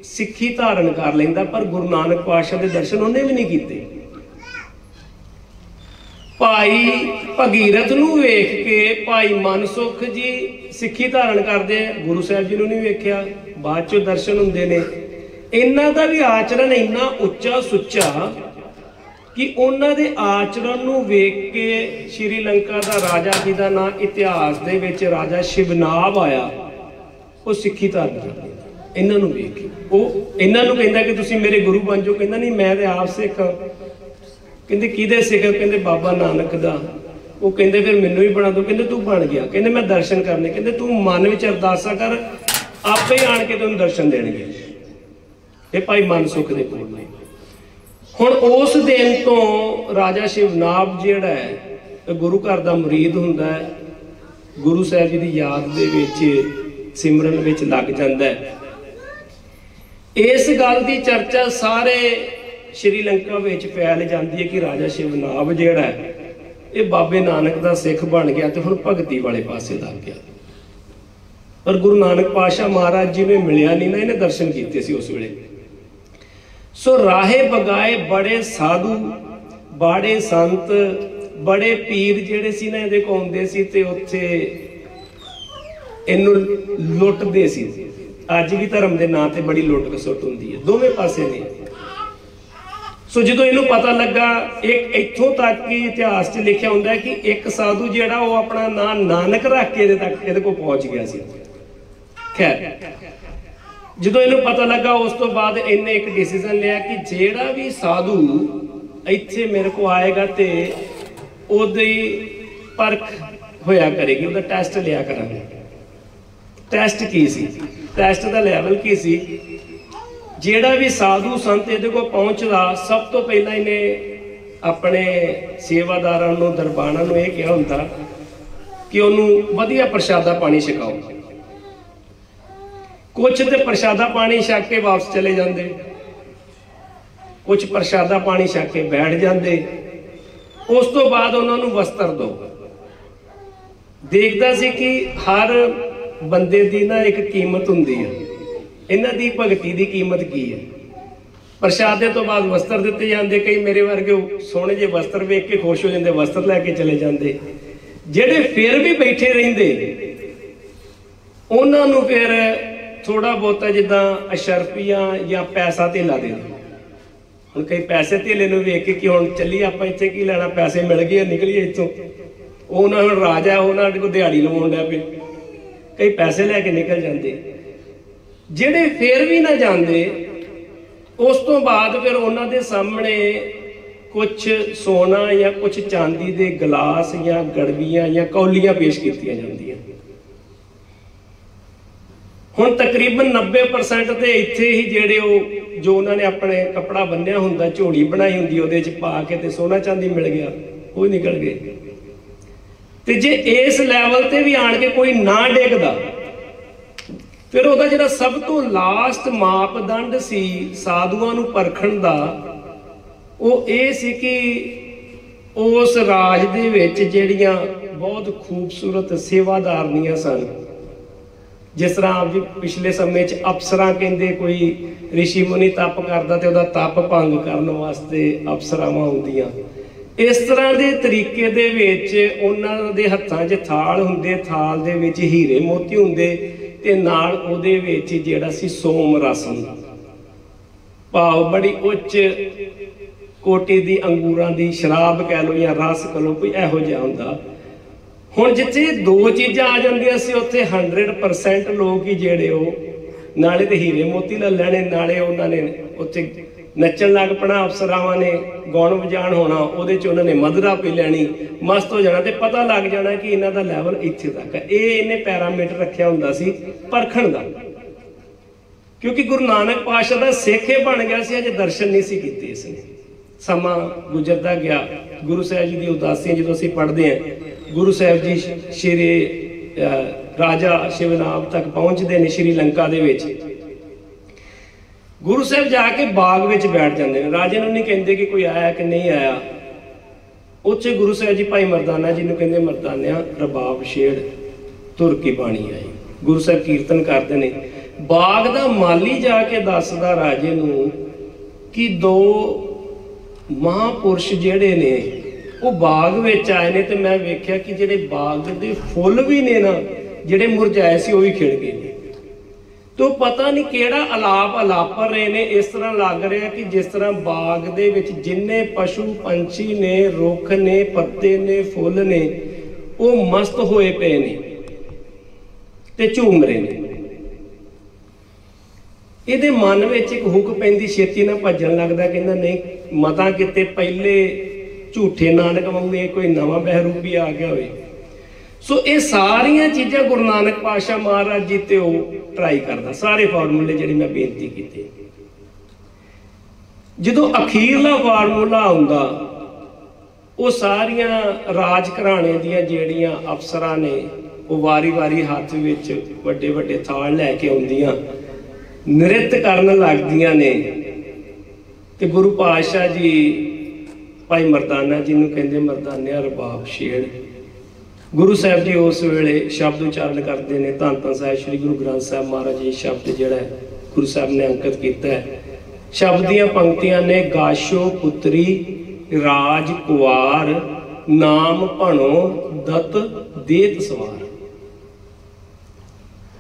ਸਿੱਖੀ ਧਾਰਨ ਕਰ ਲੈਂਦਾ, ਪਰ ਗੁਰੂ ਨਾਨਕ ਪਾਤਸ਼ਾਹ ਦੇ ਦਰਸ਼ਨ ਉਹਨੇ ਵੀ ਨਹੀਂ ਕੀਤੇ। ਭਾਈ ਭਗੀਰਥ ਨੂੰ ਵੇਖ ਕੇ ਭਾਈ ਮਨਸੁਖ ਜੀ ਸਿੱਖੀ ਧਾਰਨ ਕਰਦੇ ਆ, ਗੁਰੂ ਸਾਹਿਬ ਜੀ ਨੂੰ ਨਹੀਂ ਵੇਖਿਆ, ਬਾਅਦ ਚੋਂ ਦਰਸ਼ਨ ਹੁੰਦੇ ਨੇ। ਇਹਨਾਂ ਦਾ ਵੀ ਆਚਰਣ ਇੰਨਾ ਉੱਚਾ ਸੁੱਚਾ ਕਿ ਉਹਨਾਂ ਦੇ ਆਚਰਣ ਨੂੰ ਵੇਖ ਕੇ ਸ਼੍ਰੀਲੰਕਾ ਦਾ ਰਾਜਾ, ਜਿਹਦਾ ਨਾਂ ਇਤਿਹਾਸ ਦੇ ਵਿੱਚ ਰਾਜਾ ਸ਼ਿਵਨਾਬ ਆਇਆ, ਉਹ ਸਿੱਖੀ ਧਾਰਨ ਕਰਦੇ। ਇਹਨਾਂ ਨੂੰ ਵੇਖ ਕੇ ਉਹ ਇਹਨਾਂ ਨੂੰ ਕਹਿੰਦਾ ਕਿ ਤੁਸੀਂ ਮੇਰੇ ਗੁਰੂ ਬਣ ਜਾਓ। ਕਹਿੰਦਾ ਨਹੀਂ, ਮੈਂ ਤੇ ਆਪ ਸਿੱਖ। ਕਹਿੰਦੇ ਕਿਹਦੇ ਸਿੱਖ? ਕਹਿੰਦੇ ਬਾਬਾ ਨਾਨਕ ਦਾ। ਉਹ ਕਹਿੰਦੇ ਫਿਰ ਮੈਨੂੰ ਵੀ ਬਣਾ ਦਿਓ। ਕਹਿੰਦੇ ਤੂੰ ਬਣ ਗਿਆ। ਕਹਿੰਦੇ ਮੈਂ ਦਰਸ਼ਨ ਕਰਨੇ। ਕਹਿੰਦੇ ਤੂੰ ਮਨ ਵਿੱਚ ਅਰਦਾਸਾਂ ਕਰ, ਆਪੇ ਆਣ ਕੇ ਤੈਨੂੰ ਦਰਸ਼ਨ ਦੇਣਗੇ। ਇਹ ਭਾਈ ਮਨਸੁਖ ਦੇ ਕੋਲ ਨੇ। ਹੁਣ ਉਸ ਦਿਨ ਤੋਂ ਰਾਜਾ ਸ਼ਿਵਨਾਬ ਜਿਹੜਾ ਹੈ ਗੁਰੂ ਘਰ ਦਾ ਮੁਰੀਦ ਹੁੰਦਾ ਹੈ, ਗੁਰੂ ਸਾਹਿਬ ਜੀ ਦੀ ਯਾਦ ਦੇ ਵਿੱਚ ਸਿਮਰਨ ਵਿੱਚ ਲੱਗ ਜਾਂਦਾ ਹੈ। ਇਸ ਗੱਲ ਦੀ ਚਰਚਾ ਸਾਰੇ ਸ਼੍ਰੀਲੰਕਾ ਵਿੱਚ ਫੈਲ ਜਾਂਦੀ ਹੈ ਕਿ ਰਾਜਾ ਸ਼ਿਵਨਾਬ ਜਿਹੜਾ ਹੈ ਇਹ ਬਾਬੇ ਨਾਨਕ ਦਾ ਸਿੱਖ ਬਣ ਗਿਆ ਤੇ ਹੁਣ ਭਗਤੀ ਵਾਲੇ ਪਾਸੇ ਲੱਗ ਗਿਆ। ਪਰ ਗੁਰੂ ਨਾਨਕ ਪਾਤਸ਼ਾਹ ਮਹਾਰਾਜ ਜੀ ਨੇ ਮਿਲਿਆ ਨਹੀਂ ਨਾ, ਇਹਨੇ ਦਰਸ਼ਨ ਕੀਤੇ ਸੀ ਉਸ ਵੇਲੇ। ਸੋ ਰਾਹੇ ਬਗਾਏ ਬੜੇ ਸਾਧੂ, ਬਾੜੇ ਸੰਤ, ਬੜੇ ਪੀਰ ਜਿਹੜੇ ਸੀ ਨਾ ਇਹਦੇ ਕੋਲ ਆਉਂਦੇ ਸੀ ਤੇ ਉੱਥੇ ਇਹਨੂੰ ਲੁੱਟਦੇ ਸੀ। ਅੱਜ ਵੀ ਧਰਮ ਦੇ ਨਾਂ ਤੇ ਬੜੀ ਲੁੱਟ ਖਸੁੱਟ ਹੁੰਦੀ ਹੈ, ਦੋਵੇਂ ਪਾਸੇ ਨੇ। ਸੋ ਜਦੋਂ ਇਹਨੂੰ ਪਤਾ ਲੱਗਾ, ਇੱਕ ਇੱਥੋਂ ਤੱਕ ਕਿ ਇਤਿਹਾਸ 'ਚ ਲਿਖਿਆ ਹੁੰਦਾ ਹੈ ਕਿ ਇੱਕ ਸਾਧੂ ਜਿਹੜਾ ਉਹ ਆਪਣਾ ਨਾਂ ਨਾਨਕ ਰੱਖ ਕੇ ਇਹਦੇ ਕੋਲ ਪਹੁੰਚ ਗਿਆ ਸੀ। ਖੈਰ ਜਦੋਂ ਇਹਨੂੰ ਪਤਾ ਲੱਗਾ ਉਸ ਤੋਂ ਬਾਅਦ ਇਹਨੇ ਇੱਕ ਡਿਸੀਜਨ ਲਿਆ ਕਿ ਜਿਹੜਾ ਵੀ ਸਾਧੂ ਇੱਥੇ ਮੇਰੇ ਕੋਲ ਆਏਗਾ ਤੇ ਉਹਦੀ ਪਰਖ ਹੋਇਆ ਕਰੇਗੀ, ਉਹਦਾ ਟੈਸਟ ਲਿਆ ਕਰਾਂਗੇ। ਟੈਸਟ ਕੀ ਸੀ? ਟੈਸਟ ਦਾ ਲੈਵਲ ਕੀ ਸੀ? ਜਿਹੜਾ ਵੀ ਸਾਧੂ ਸੰਤ ਇਹਦੇ ਕੋਲ ਪਹੁੰਚਦਾ ਸਭ ਤੋਂ ਪਹਿਲਾਂ ਇਹਨੇ ਆਪਣੇ ਸੇਵਾਦਾਰਾਂ ਨੂੰ, ਦਰਬਾਨਾਂ ਨੂੰ ਇਹ ਕਿਹਾ ਹੁੰਦਾ ਕਿ ਉਹਨੂੰ ਵਧੀਆ ਪ੍ਰਸ਼ਾਦਾ ਪਾਣੀ ਛਕਾਓ। ਕੁਛ ਤੇ ਪ੍ਰਸ਼ਾਦਾ ਪਾਣੀ ਛਕ ਕੇ ਵਾਪਸ ਚਲੇ ਜਾਂਦੇ, ਕੁਛ ਪ੍ਰਸ਼ਾਦਾ ਪਾਣੀ ਛਕ ਕੇ ਬੈਠ ਜਾਂਦੇ। ਉਸ ਤੋਂ ਬਾਅਦ ਉਹਨਾਂ ਨੂੰ ਵਸਤਰ ਦਿਓ। ਦੇਖਦਾ ਸੀ ਕਿ ਹਰ ਬੰਦੇ ਦੀ ਨਾ ਇੱਕ ਕੀਮਤ ਹੁੰਦੀ ਹੈ, ਇਹਨਾਂ ਦੀ ਭਗਤੀ ਦੀ ਕੀਮਤ ਕੀ ਹੈ। ਪ੍ਰਸ਼ਾਦੇ ਤੋਂ ਬਾਅਦ ਵਸਤਰ ਦਿੱਤੇ ਜਾਂਦੇ। ਕਈ ਮੇਰੇ ਵਰਗੇ ਸੋਹਣੇ ਜਿਹੇ ਵਸਤਰ ਵੇਖ ਕੇ ਖੁਸ਼ ਹੋ ਜਾਂਦੇ, ਵਸਤਰ ਲੈ ਕੇ ਚਲੇ ਜਾਂਦੇ। ਜਿਹੜੇ ਫਿਰ ਵੀ ਬੈਠੇ ਰਹਿੰਦੇ ਉਹਨਾਂ ਨੂੰ ਫਿਰ ਥੋੜਾ ਬਹੁਤਾ ਜਿੱਦਾਂ ਅਸ਼ਰਫੀਆਂ ਜਾਂ ਪੈਸਾ ਧੇਲਾ ਦੇ ਦਿੰਦੇ। ਹੁਣ ਕਈ ਪੈਸੇ ਧੇਲੇ ਨੂੰ ਵੇਖ ਕੇ ਕਿ ਹੁਣ ਚੱਲੀ ਆਪਾਂ ਇੱਥੇ ਕੀ ਲੈਣਾ, ਪੈਸੇ ਮਿਲ ਗਏ ਨਿਕਲੀਏ ਇੱਥੋਂ। ਉਹਨਾਂ ਨੂੰ ਰਾਜਾ, ਉਹਨਾਂ ਕੋਲ ਦਿਹਾੜੀ ਲਵਾਉਣ ਲੱਗ ਪਏ, ਕਈ ਪੈਸੇ ਲੈ ਕੇ ਨਿਕਲ ਜਾਂਦੇ। ਜਿਹੜੇ ਫਿਰ ਵੀ ਨਾ ਜਾਂਦੇ, ਉਸ ਤੋਂ ਬਾਅਦ ਫਿਰ ਉਹਨਾਂ ਦੇ ਸਾਹਮਣੇ ਕੁਛ ਸੋਨਾ ਜਾਂ ਕੁਛ ਚਾਂਦੀ ਦੇ ਗਲਾਸ ਜਾਂ ਗੜਵੀਆਂ ਜਾਂ ਕੌਲੀਆਂ ਪੇਸ਼ ਕੀਤੀਆਂ ਜਾਂਦੀਆਂ। ਹੁਣ ਤਕਰੀਬਨ 90% ਤੇ ਇੱਥੇ ਹੀ ਜਿਹੜੇ ਉਹ ਜੋ ਉਹਨਾਂ ਨੇ ਆਪਣੇ ਕੱਪੜਾ ਬੰਨਿਆ ਹੁੰਦਾ, ਝੋਲੀ ਬਣਾਈ ਹੁੰਦੀ, ਉਹਦੇ ਚ ਪਾ ਕੇ ਤੇ ਸੋਨਾ ਚਾਂਦੀ ਮਿਲ ਗਿਆ, ਉਹ ਨਿਕਲ ਗਏ। ਤੇ ਜੇ ਇਸ ਲੈਵਲ ਤੇ ਵੀ ਆਣ ਕੇ ਕੋਈ ਨਾ ਡਿੱਗਦਾ, ਫਿਰ ਉਹਦਾ ਜਿਹੜਾ ਸਭ ਤੋਂ ਲਾਸਟ ਮਾਪਦੰਡ ਸੀ ਸਾਧੂਆਂ ਨੂੰ ਪਰਖਣ ਦਾ, ਉਹ ਇਹ ਸੀ ਕਿ ਉਸ ਰਾਜ ਦੇ ਵਿੱਚ ਜਿਹੜੀਆਂ ਬਹੁਤ ਖੂਬਸੂਰਤ ਸੇਵਾਦਾਰਨੀਆਂ ਸਨ, ਜਿਸ ਤਰ੍ਹਾਂ ਵੀ ਪਿਛਲੇ ਸਮੇਂ 'ਚ ਅਪਸਰਾਂ ਕਹਿੰਦੇ, ਕੋਈ ਰਿਸ਼ੀ ਮੁਨੀ ਤਪ ਕਰਦਾ ਤੇ ਉਹਦਾ ਤਪ ਭੰਗ ਕਰਨ ਵਾਸਤੇ ਅਪਸਰਾਵਾਂ ਹੁੰਦੀਆਂ। ਇਸ ਤਰ੍ਹਾਂ ਦੇ ਤਰੀਕੇ ਦੇ ਵਿੱਚ ਉਹਨਾਂ ਦੇ ਹੱਥਾਂ 'ਚ ਥਾਲ ਹੁੰਦੇ, ਥਾਲ ਦੇ ਵਿੱਚ ਹੀਰੇ ਮੋਤੀ ਹੁੰਦੇ ਤੇ ਨਾਲ ਉਹਦੇ ਵਿੱਚ ਜਿਹੜਾ ਸੀ ਸੋਮ ਰਸ ਹੁੰਦਾ, ਭਾਵ ਬੜੀ ਉੱਚ ਕੋਟੀ ਦੀ ਅੰਗੂਰਾਂ ਦੀ ਸ਼ਰਾਬ ਕਹਿ ਲਓ ਜਾਂ ਰਸ ਕਹਿ ਲਓ, ਕੋਈ ਇਹੋ ਜਿਹਾ ਹੁੰਦਾ। ਹੁਣ ਜਿੱਥੇ ਦੋ ਚੀਜ਼ਾਂ ਆ ਜਾਂਦੀਆਂ ਸੀ, ਉੱਥੇ 100% ਲੋਕ ਹੀ ਜਿਹੜੇ ਉਹ ਨਾਲੇ ਤੇ ਹੀਰੇ ਮੋਤੀ ਲੈ ਲੈਣੇ, ਨਾਲੇ ਉਹਨਾਂ ਨੇ ਉੱਥੇ ਨੱਚਣ ਲੱਗ ਪੈਣਾ। ਅਫਸਰਾਵਾਂ ਨੇ ਗਾਉਣ ਵਜਾਣ ਹੋਣਾ, ਉਹਦੇ 'ਚ ਉਹਨਾਂ ਨੇ ਮਧਰਾ ਪੀ ਲੈਣੀ, ਮਸਤ ਹੋ ਜਾਣਾ ਤੇ ਪਤਾ ਲੱਗ ਜਾਣਾ ਕਿ ਇਹਨਾਂ ਦਾ ਲੈਵਲ ਇੱਥੇ ਤੱਕ ਹੈ। ਇਹ ਇਹਨੇ ਪੈਰਾਮੀਟਰ ਰੱਖਿਆ ਹੁੰਦਾ ਸੀ ਪਰਖਣ ਦਾ, ਕਿਉਂਕਿ ਗੁਰੂ ਨਾਨਕ ਪਾਤਸ਼ਾਹ ਦਾ ਸਿੱਖ ਇਹ ਬਣ ਗਿਆ ਸੀ, ਅਜੇ ਦਰਸ਼ਨ ਨਹੀਂ ਸੀ ਕੀਤੇ ਇਸਨੇ। ਸਮਾਂ ਗੁਜ਼ਰਦਾ ਗਿਆ, ਗੁਰੂ ਸਾਹਿਬ ਜੀ ਦੀ ਉਦਾਸੀਆਂ ਜਦੋਂ ਅਸੀਂ ਪੜ੍ਹਦੇ ਹਾਂ, ਗੁਰੂ ਸਾਹਿਬ ਜੀ ਸ਼੍ਰੀ ਰਾਜਾ ਸ਼ਿਵਨਾਭ ਤੱਕ ਪਹੁੰਚਦੇ ਨੇ ਸ਼੍ਰੀਲੰਕਾ ਦੇ ਵਿੱਚ। ਗੁਰੂ ਸਾਹਿਬ ਜਾ ਕੇ ਬਾਗ ਵਿੱਚ ਬੈਠ ਜਾਂਦੇ ਨੇ। ਰਾਜੇ ਨੂੰ ਨਹੀਂ ਕਹਿੰਦੇ ਕਿ ਕੋਈ ਆਇਆ ਕਿ ਨਹੀਂ ਆਇਆ। ਉੱਥੇ ਗੁਰੂ ਸਾਹਿਬ ਜੀ ਭਾਈ ਮਰਦਾਨਾ ਜੀ ਨੂੰ ਕਹਿੰਦੇ, ਮਰਦਾਨਿਆਂ ਰਬਾਬ ਛੇੜ ਤੁਰ ਕੀ ਬਾਣੀ ਆਈ। ਗੁਰੂ ਸਾਹਿਬ ਕੀਰਤਨ ਕਰਦੇ ਨੇ। ਬਾਗ ਦਾ ਮਾਲੀ ਜਾ ਕੇ ਦੱਸਦਾ ਰਾਜੇ ਨੂੰ ਕਿ ਦੋ ਮਹਾਂਪੁਰਸ਼ ਜਿਹੜੇ ਨੇ ਉਹ ਬਾਗ ਵਿੱਚ ਆਏ ਨੇ, ਤੇ ਮੈਂ ਵੇਖਿਆ ਕਿ ਜਿਹੜੇ ਬਾਗ ਦੇ ਫੁੱਲ ਵੀ ਨੇ ਨਾ, ਜਿਹੜੇ ਮੁਰਝਾਏ ਸੀ ਉਹ ਵੀ ਖਿੜ ਗਏ ਨੇ। ਤੋ ਪਤਾ ਨਹੀਂ ਕਿਹੜਾ ਅਲਾਪ ਅਲਾਪਰ ਰਹੇ ਨੇ। ਇਸ ਤਰ੍ਹਾਂ ਲੱਗ ਰਿਹਾ ਕਿ ਜਿਸ ਤਰ੍ਹਾਂ ਬਾਗ ਦੇ ਵਿੱਚ ਜਿੰਨੇ ਪਸ਼ੂ ਪੰਛੀ ਨੇ, ਰੁੱਖ ਨੇ, ਪੱਤੇ ਨੇ, ਫੁੱਲ ਨੇ, ਉਹ ਮਸਤ ਹੋਏ ਪਏ ਨੇ ਤੇ ਝੂਮ ਰਹੇ ਨੇ। ਇਹਦੇ ਮਨ ਵਿੱਚ ਇੱਕ ਹੁੱਕ ਪੈਂਦੀ, ਛੇਤੀ ਨਾਲ ਭੱਜਣ ਲੱਗਦਾ, ਕਹਿੰਦਾ ਨਹੀਂ ਮਤਾਂ ਕਿਤੇ ਪਹਿਲੇ ਝੂਠੇ ਨਾਨਕ ਵਾਂਗੇ ਕੋਈ ਨਵਾਂ ਬਹਿਰੂਪੀ ਆ ਗਿਆ ਹੋਵੇ। ਸੋ ਇਹ ਸਾਰੀਆਂ ਚੀਜ਼ਾਂ ਗੁਰੂ ਨਾਨਕ ਪਾਤਸ਼ਾਹ ਮਹਾਰਾਜ ਜੀ ਤੇ ਉਹ ਟਰਾਈ ਕਰਦਾ, ਸਾਰੇ ਫਾਰਮੂਲੇ ਜਿਹੜੇ ਮੈਂ ਬੇਨਤੀ ਕੀਤੇ। ਜਦੋਂ ਅਖੀਰਲਾ ਫਾਰਮੂਲਾ ਆਉਂਦਾ, ਉਹ ਸਾਰੀਆਂ ਰਾਜ ਘਰਾਣੇ ਦੀਆਂ ਜਿਹੜੀਆਂ ਅਫਸਰਾਂ ਨੇ, ਉਹ ਵਾਰੀ-ਵਾਰੀ ਹੱਥ ਵਿੱਚ ਵੱਡੇ ਵੱਡੇ ਥਾਲ ਲੈ ਕੇ ਆਉਂਦੀਆਂ, ਨ੍ਰਿਤ ਕਰਨ ਲੱਗਦੀਆਂ ਨੇ। ਤੇ ਗੁਰੂ ਪਾਤਸ਼ਾਹ ਜੀ ਭਾਈ ਮਰਦਾਨਾ ਜੀ ਨੂੰ ਕਹਿੰਦੇ, ਮਰਦਾਨਿਆ ਰਬਾਬ ਛੇੜ। ਗੁਰੂ ਸਾਹਿਬ ਜੀ ਉਸ ਵੇਲੇ ਸ਼ਬਦ ਉਚਾਰਨ ਕਰਦੇ ਨੇ, ਧੰਨ ਧੰਨ ਸਾਹਿਬ ਸ੍ਰੀ ਗੁਰੂ ਗ੍ਰੰਥ ਸਾਹਿਬ ਮਹਾਰਾਜ ਜੀ ਸ਼ਬਦ ਜਿਹੜਾ ਗੁਰੂ ਸਾਹਿਬ ਨੇ ਅੰਕਿਤ ਕੀਤਾ ਹੈ। ਸ਼ਬਦ ਦੀਆਂ ਪੰਕਤੀਆਂ ਨੇ, ਗਾਸ਼ੋ ਪੁੱਤਰੀ ਰਾਜ ਕੁਵਾਰ ਨਾਮ ਭਣੋ ਦਤ ਦੇਤ ਸਵਾਰ।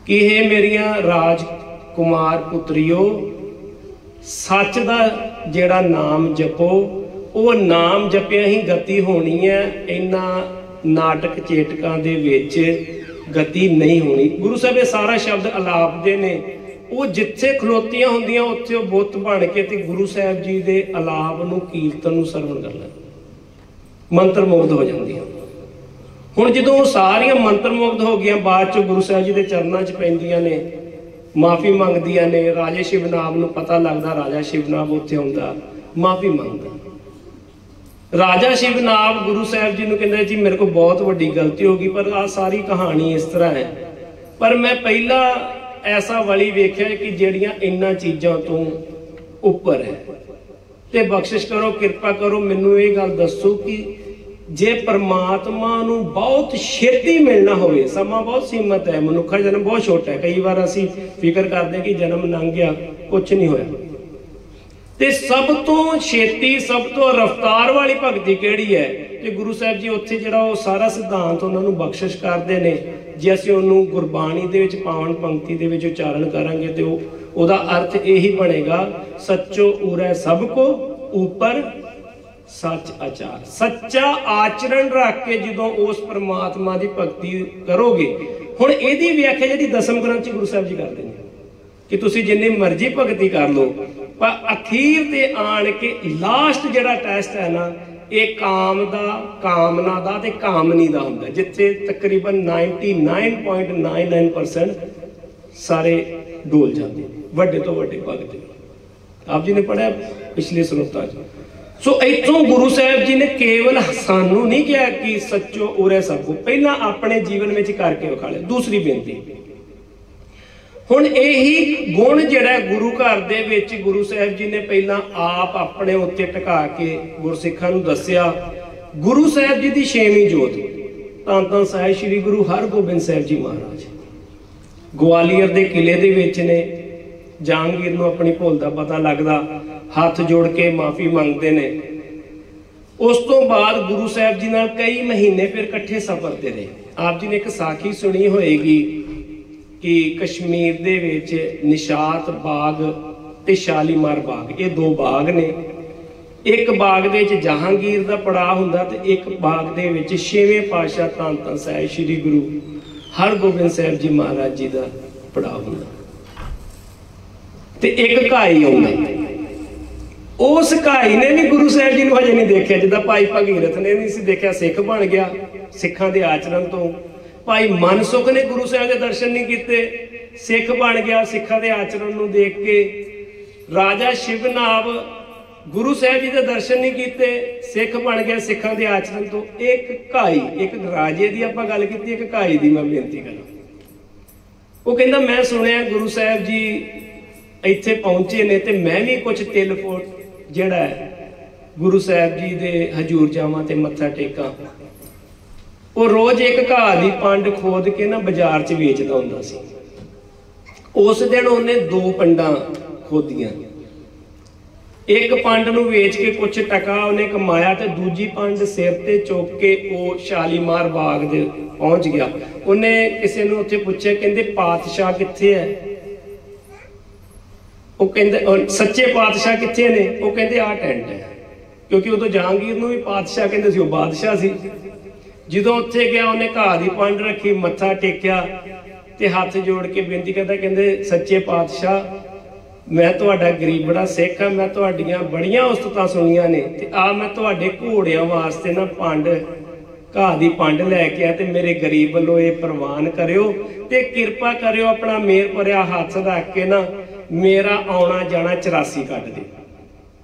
ਕਿ ਇਹ ਮੇਰੀਆਂ ਰਾਜ ਕੁਮਾਰ ਪੁੱਤਰੀਓ, ਸੱਚ ਦਾ ਜਿਹੜਾ ਨਾਮ ਜਪੋ, ਉਹ ਨਾਮ ਜਪਿਆ ਹੀ ਗਤੀ ਹੋਣੀ ਹੈ। ਇਹਨਾਂ ਨਾਟਕ ਚੇਟਕਾਂ ਦੇ ਵਿੱਚ ਗਤੀ ਨਹੀਂ ਹੋਣੀ। ਗੁਰੂ ਸਾਹਿਬ ਇਹ ਸਾਰਾ ਸ਼ਬਦ ਅਲਾਪ ਦੇ ਨੇ, ਉਹ ਜਿੱਥੇ ਖਲੋਤੀਆਂ ਹੁੰਦੀਆਂ ਉੱਥੇ ਉਹ ਬੁੱਤ ਬਣ ਕੇ ਤੇ ਗੁਰੂ ਸਾਹਿਬ ਜੀ ਦੇ ਅਲਾਪ ਨੂੰ, ਕੀਰਤਨ ਨੂੰ ਸਰਵਣ ਕਰ ਲੈਂਦੀਆਂ, ਮੰਤਰ ਮੁਗਧ ਹੋ ਜਾਂਦੀਆਂ। ਹੁਣ ਜਦੋਂ ਸਾਰੀਆਂ ਮੰਤਰ ਮੁਗਧ ਹੋ ਗਈਆਂ, ਬਾਅਦ ਚੋਂ ਗੁਰੂ ਸਾਹਿਬ ਜੀ ਦੇ ਚਰਨਾਂ 'ਚ ਪੈਂਦੀਆਂ ਨੇ, ਮਾਫੀ ਮੰਗਦੀਆਂ ਨੇ। ਰਾਜੇ ਸ਼ਿਵਨਾਮ ਨੂੰ ਪਤਾ ਲੱਗਦਾ, ਰਾਜਾ ਸ਼ਿਵਨਾਮ ਉੱਥੇ ਆਉਂਦਾ, ਮਾਫੀ ਮੰਗਦਾ। ਰਾਜਾ ਸ਼ਿਵਨਾਮ ਗੁਰੂ ਸਾਹਿਬ ਜੀ ਨੂੰ ਕਹਿੰਦਾ ਜੀ ਮੇਰੇ ਕੋਲ ਬਹੁਤ ਵੱਡੀ ਗਲਤੀ ਹੋ ਗਈ, ਪਰ ਆਹ ਸਾਰੀ ਕਹਾਣੀ ਇਸ ਤਰ੍ਹਾਂ ਹੈ, ਪਰ ਮੈਂ ਪਹਿਲਾ ਐਸਾ ਵਲੀ ਵੇਖਿਆ ਕਿ ਜਿਹੜੀਆਂ ਇਹਨਾਂ ਚੀਜ਼ਾਂ ਤੋਂ ਉੱਪਰ ਹੈ, ਤੇ ਬਖਸ਼ਿਸ਼ ਕਰੋ, ਕਿਰਪਾ ਕਰੋ, ਮੈਨੂੰ ਇਹ ਗੱਲ ਦੱਸੋ ਕਿ ਜੇ ਪਰਮਾਤਮਾ ਨੂੰ ਬਹੁਤ ਛੇਤੀ ਮਿਲਣਾ ਹੋਵੇ, ਸਮਾਂ ਬਹੁਤ ਸੀਮਤ ਹੈ, ਮਨੁੱਖਾ ਜਨਮ ਬਹੁਤ ਛੋਟਾ ਹੈ, ਕਈ ਵਾਰ ਅਸੀਂ ਫਿਕਰ ਕਰਦੇ ਕਿ ਜਨਮ ਲੰਘ ਗਿਆ, ਕੁਛ ਨਹੀਂ ਹੋਇਆ, ਤੇ ਸਭ ਤੋਂ ਛੇਤੀ, ਸਭ ਤੋਂ ਰਫਤਾਰ ਵਾਲੀ ਭਗਤੀ ਕਿਹੜੀ ਹੈ? ਤੇ ਗੁਰੂ ਸਾਹਿਬ ਜੀ ਉੱਥੇ ਜਿਹੜਾ ਉਹ ਸਾਰਾ ਸਿਧਾਂਤ ਉਹਨਾਂ ਨੂੰ ਬਖਸ਼ਿਸ਼ ਕਰਦੇ ਨੇ। ਜੇ ਅਸੀਂ ਉਹਨੂੰ ਗੁਰਬਾਣੀ ਦੇ ਵਿੱਚ, ਪਾਵਨ ਪੰਕਤੀ ਦੇ ਵਿੱਚ ਉਚਾਰਨ ਕਰਾਂਗੇ ਤੇ ਉਹਦਾ ਅਰਥ ਇਹੀ ਬਣੇਗਾ, ਸੱਚੋ ਉਰੈ ਸਭ ਕੋ ਉੱਪਰ ਸੱਚ ਆਚਾਰ। ਸੱਚਾ ਆਚਰਣ ਰੱਖ ਕੇ ਜਦੋਂ ਉਸ ਪਰਮਾਤਮਾ ਦੀ ਭਗਤੀ ਕਰੋਗੇ। ਹੁਣ ਇਹਦੀ ਵਿਆਖਿਆ ਜਿਹੜੀ ਦਸਮ ਗ੍ਰੰਥ 'ਚ ਗੁਰੂ ਸਾਹਿਬ ਜੀ ਕਰਦੇ ਨੇ ਕਿ ਤੁਸੀਂ ਜਿੰਨੀ ਮਰਜ਼ੀ ਭਗਤੀ ਕਰ ਲਓ, ਪਰ ਅਖੀਰ ਤੇ ਆਣ ਕੇ ਲਾਸਟ ਜਿਹੜਾ ਟੈਸਟ ਹੈ ਨਾ, ਇਹ ਕਾਮ ਦਾ, ਕਾਮਨਾ ਦਾ ਤੇ ਕਾਮਨੀ ਦਾ ਹੁੰਦਾ, ਜਿੱਥੇ ਤਕਰੀਬਨ 99.99% ਸਾਰੇ ਡੋਲ ਜਾਂਦੇ, ਵੱਡੇ ਤੋਂ ਵੱਡੇ ਭਗਤ। ਆਪ ਜੀ ਨੇ ਪੜ੍ਹਿਆ ਪਿਛਲੇ ਸਰੋਤਾਂ 'ਚ। ਸੋ ਇੱਥੋਂ ਗੁਰੂ ਸਾਹਿਬ ਜੀ ਨੇ ਕੇਵਲ ਸਾਨੂੰ ਨਹੀਂ ਕਿਹਾ ਕਿ ਸੱਚੋ ਉਰੇ ਸਭ ਕੋ, ਪਹਿਲਾਂ ਆਪਣੇ ਜੀਵਨ ਵਿੱਚ ਕਰਕੇ ਵਿਖਾ ਲਿਆ। ਦੂਸਰੀ ਬੇਨਤੀ, ਹੁਣ ਇਹੀ ਗੁਣ ਜਿਹੜਾ ਗੁਰੂ ਘਰ ਦੇ ਵਿੱਚ ਗੁਰੂ ਸਾਹਿਬ ਜੀ ਨੇ ਪਹਿਲਾਂ ਆਪ ਆਪਣੇ ਉੱਤੇ ਟਿਕਾ ਕੇ ਗੁਰਸਿੱਖਾਂ ਨੂੰ ਦੱਸਿਆ। ਗੁਰੂ ਸਾਹਿਬ ਜੀ ਦੀ 6ਵੀਂ ਜੋਤ ਧੰਨ ਧੰਨ ਸਾਹਿਬ ਸ੍ਰੀ ਗੁਰੂ ਹਰਗੋਬਿੰਦ ਸਾਹਿਬ ਜੀ ਮਹਾਰਾਜ ਗਵਾਲੀਅਰ ਦੇ ਕਿਲੇ ਦੇ ਵਿੱਚ ਨੇ। ਜਹਾਂਗੀਰ ਨੂੰ ਆਪਣੀ ਭੁੱਲ ਦਾ ਪਤਾ ਲੱਗਦਾ, ਹੱਥ ਜੋੜ ਕੇ ਮਾਫੀ ਮੰਗਦੇ ਨੇ। ਉਸ ਤੋਂ ਬਾਅਦ ਗੁਰੂ ਸਾਹਿਬ ਜੀ ਨਾਲ ਕਈ ਮਹੀਨੇ ਫਿਰ ਇਕੱਠੇ ਸਫ਼ਰ ਤੇ ਰਹੇ। ਆਪ ਜੀ ਨੇ ਇੱਕ ਸਾਖੀ ਸੁਣੀ ਹੋਏਗੀ ਕਿ ਕਸ਼ਮੀਰ ਦੇ ਵਿੱਚ ਨਿਸ਼ਾਤ ਬਾਗ ਤੇ ਸ਼ਾਲੀਮਾਰ ਬਾਗ, ਇਹ ਦੋ ਬਾਗ ਨੇ। ਇੱਕ ਬਾਗ ਦੇ ਵਿੱਚ ਜਹਾਂਗੀਰ ਦਾ ਪੜਾਅ ਹੁੰਦਾ ਤੇ ਇੱਕ ਬਾਗ ਦੇ ਵਿੱਚ 6ਵੇਂ ਪਾਤਸ਼ਾਹ ਧੰਨ ਧੰਨ ਸਾਹਿਬ ਸ੍ਰੀ ਗੁਰੂ ਹਰਗੋਬਿੰਦ ਸਾਹਿਬ ਜੀ ਮਹਾਰਾਜ ਜੀ ਦਾ ਪੜਾਅ ਹੁੰਦਾ ਤੇ ਇੱਕ ਘਾਈ ਆਉਂਦਾ। ਉਸ ਘਾਈ ਨੇ ਵੀ ਗੁਰੂ ਸਾਹਿਬ ਜੀ ਨੂੰ ਹਜੇ ਨਹੀਂ ਦੇਖਿਆ, ਜਿੱਦਾਂ ਭਾਈ ਭਗੀਰਥ ਨੇ ਨਹੀਂ ਸੀ ਦੇਖਿਆ, ਸਿੱਖ ਬਣ ਗਿਆ ਸਿੱਖਾਂ ਦੇ ਆਚਰਣ ਤੋਂ। ਭਾਈ ਮਨਸੁਖ ਨੇ ਗੁਰੂ ਸਾਹਿਬ ਦੇ ਦਰਸ਼ਨ ਨਹੀਂ ਕੀਤੇ, ਸਿੱਖ ਬਣ ਗਿਆ ਸਿੱਖਾਂ ਦੇ ਆਚਰਣ ਨੂੰ ਦੇਖ ਕੇ। ਰਾਜਾ ਸ਼ਿਵਨਾਭ ਗੁਰੂ ਸਾਹਿਬ ਜੀ ਦੇ ਦਰਸ਼ਨ ਨਹੀਂ ਕੀਤੇ, ਸਿੱਖ ਬਣ ਗਿਆ ਸਿੱਖਾਂ ਦੇ ਆਚਰਣ ਤੋਂ। ਇੱਕ ਘਾਈ, ਇੱਕ ਰਾਜੇ ਦੀ ਆਪਾਂ ਗੱਲ ਕੀਤੀ, ਇੱਕ ਘਾਈ ਦੀ ਮੈਂ ਬੇਨਤੀ ਕਰਾਂ। ਉਹ ਕਹਿੰਦਾ ਮੈਂ ਸੁਣਿਆ ਗੁਰੂ ਸਾਹਿਬ ਜੀ ਇੱਥੇ ਪਹੁੰਚੇ ਨੇ ਤੇ ਮੈਂ ਵੀ ਕੁਝ ਤਿਲ ਫੁੱਟ ਜਿਹੜਾ ਹੈ ਗੁਰੂ ਸਾਹਿਬ ਜੀ ਦੇ ਹਜ਼ੂਰ ਜਾਵਾਂ ਤੇ ਮੱਥਾ ਟੇਕਾਂ। ਉਹ ਰੋਜ਼ ਇੱਕ ਘਾਹ ਦੀ ਪੰਡ ਖੋਦ ਕੇ ਨਾ ਬਾਜ਼ਾਰ 'ਚ ਵੇਚਦਾ ਹੁੰਦਾ ਸੀ। ਉਸ ਦਿਨ ਉਹਨੇ 2 ਪੰਡਾਂ ਖੋਦੀਆਂ, ਇੱਕ ਪੰਡ ਨੂੰ ਵੇਚ ਕੇ ਕੁਝ ਟਕਾ ਉਹਨੇ ਕਮਾਇਆ ਤੇ ਦੂਜੀ ਪੰਡ ਸਿਰ ਤੇ ਚੁੱਕ ਕੇ ਉਹ ਸ਼ਾਲੀਮਾਰ ਬਾਗ ਦੇ ਪਹੁੰਚ ਗਿਆ। ਉਹਨੇ ਕਿਸੇ ਨੂੰ ਉੱਥੇ ਪੁੱਛਿਆ, ਕਹਿੰਦੇ ਪਾਤਸ਼ਾਹ ਕਿੱਥੇ ਹੈ? ਉਹ ਕਹਿੰਦੇ ਸੱਚੇ ਪਾਤਸ਼ਾਹ ਕਿੱਥੇ ਨੇ? ਉਹ ਕਹਿੰਦੇ ਆਹ ਟੈਂਟ ਹੈ, ਕਿਉਂਕਿ ਉਦੋਂ ਜਹਾਂਗੀਰ ਨੂੰ ਵੀ ਪਾਤਸ਼ਾਹ ਕਹਿੰਦੇ ਸੀ, ਉਹ ਬਾਦਸ਼ਾਹ ਸੀ। ਜਦੋਂ ਉੱਥੇ ਗਿਆ ਉਹਨੇ ਘਾਹ ਦੀ ਪੰਡ ਰੱਖੀ, ਮੱਥਾ ਟੇਕਿਆ ਤੇ ਹੱਥ ਜੋੜ ਕੇ ਬੇਨਤੀ ਕਰਦਾ, ਕਹਿੰਦੇ ਸੱਚੇ ਪਾਤਸ਼ਾਹ ਮੈਂ ਤੁਹਾਡਾ ਗਰੀਬ ਬੜਾ ਸਿੱਖ ਹਾਂ, ਮੈਂ ਤੁਹਾਡੀਆਂ ਬੜੀਆਂ ਉਸਤਤਾਂ ਸੁਣੀਆਂ ਨੇ ਤੇ ਆ ਮੈਂ ਤੁਹਾਡੇ ਘੋੜਿਆਂ ਵਾਸਤੇ ਨਾ ਪੰਡ, ਘਾਹ ਦੀ ਪੰਡ ਲੈ ਕੇ ਆ ਤੇ ਮੇਰੇ ਗਰੀਬ ਵੱਲੋਂ ਇਹ ਪ੍ਰਵਾਨ ਕਰਿਓ ਤੇ ਕਿਰਪਾ ਕਰਿਓ, ਆਪਣਾ ਮੇਰ ਭਰਿਆ ਹੱਥ ਰੱਖ ਕੇ ਨਾ ਮੇਰਾ ਆਉਣਾ ਜਾਣਾ 84 ਕੱਢ ਦੇ।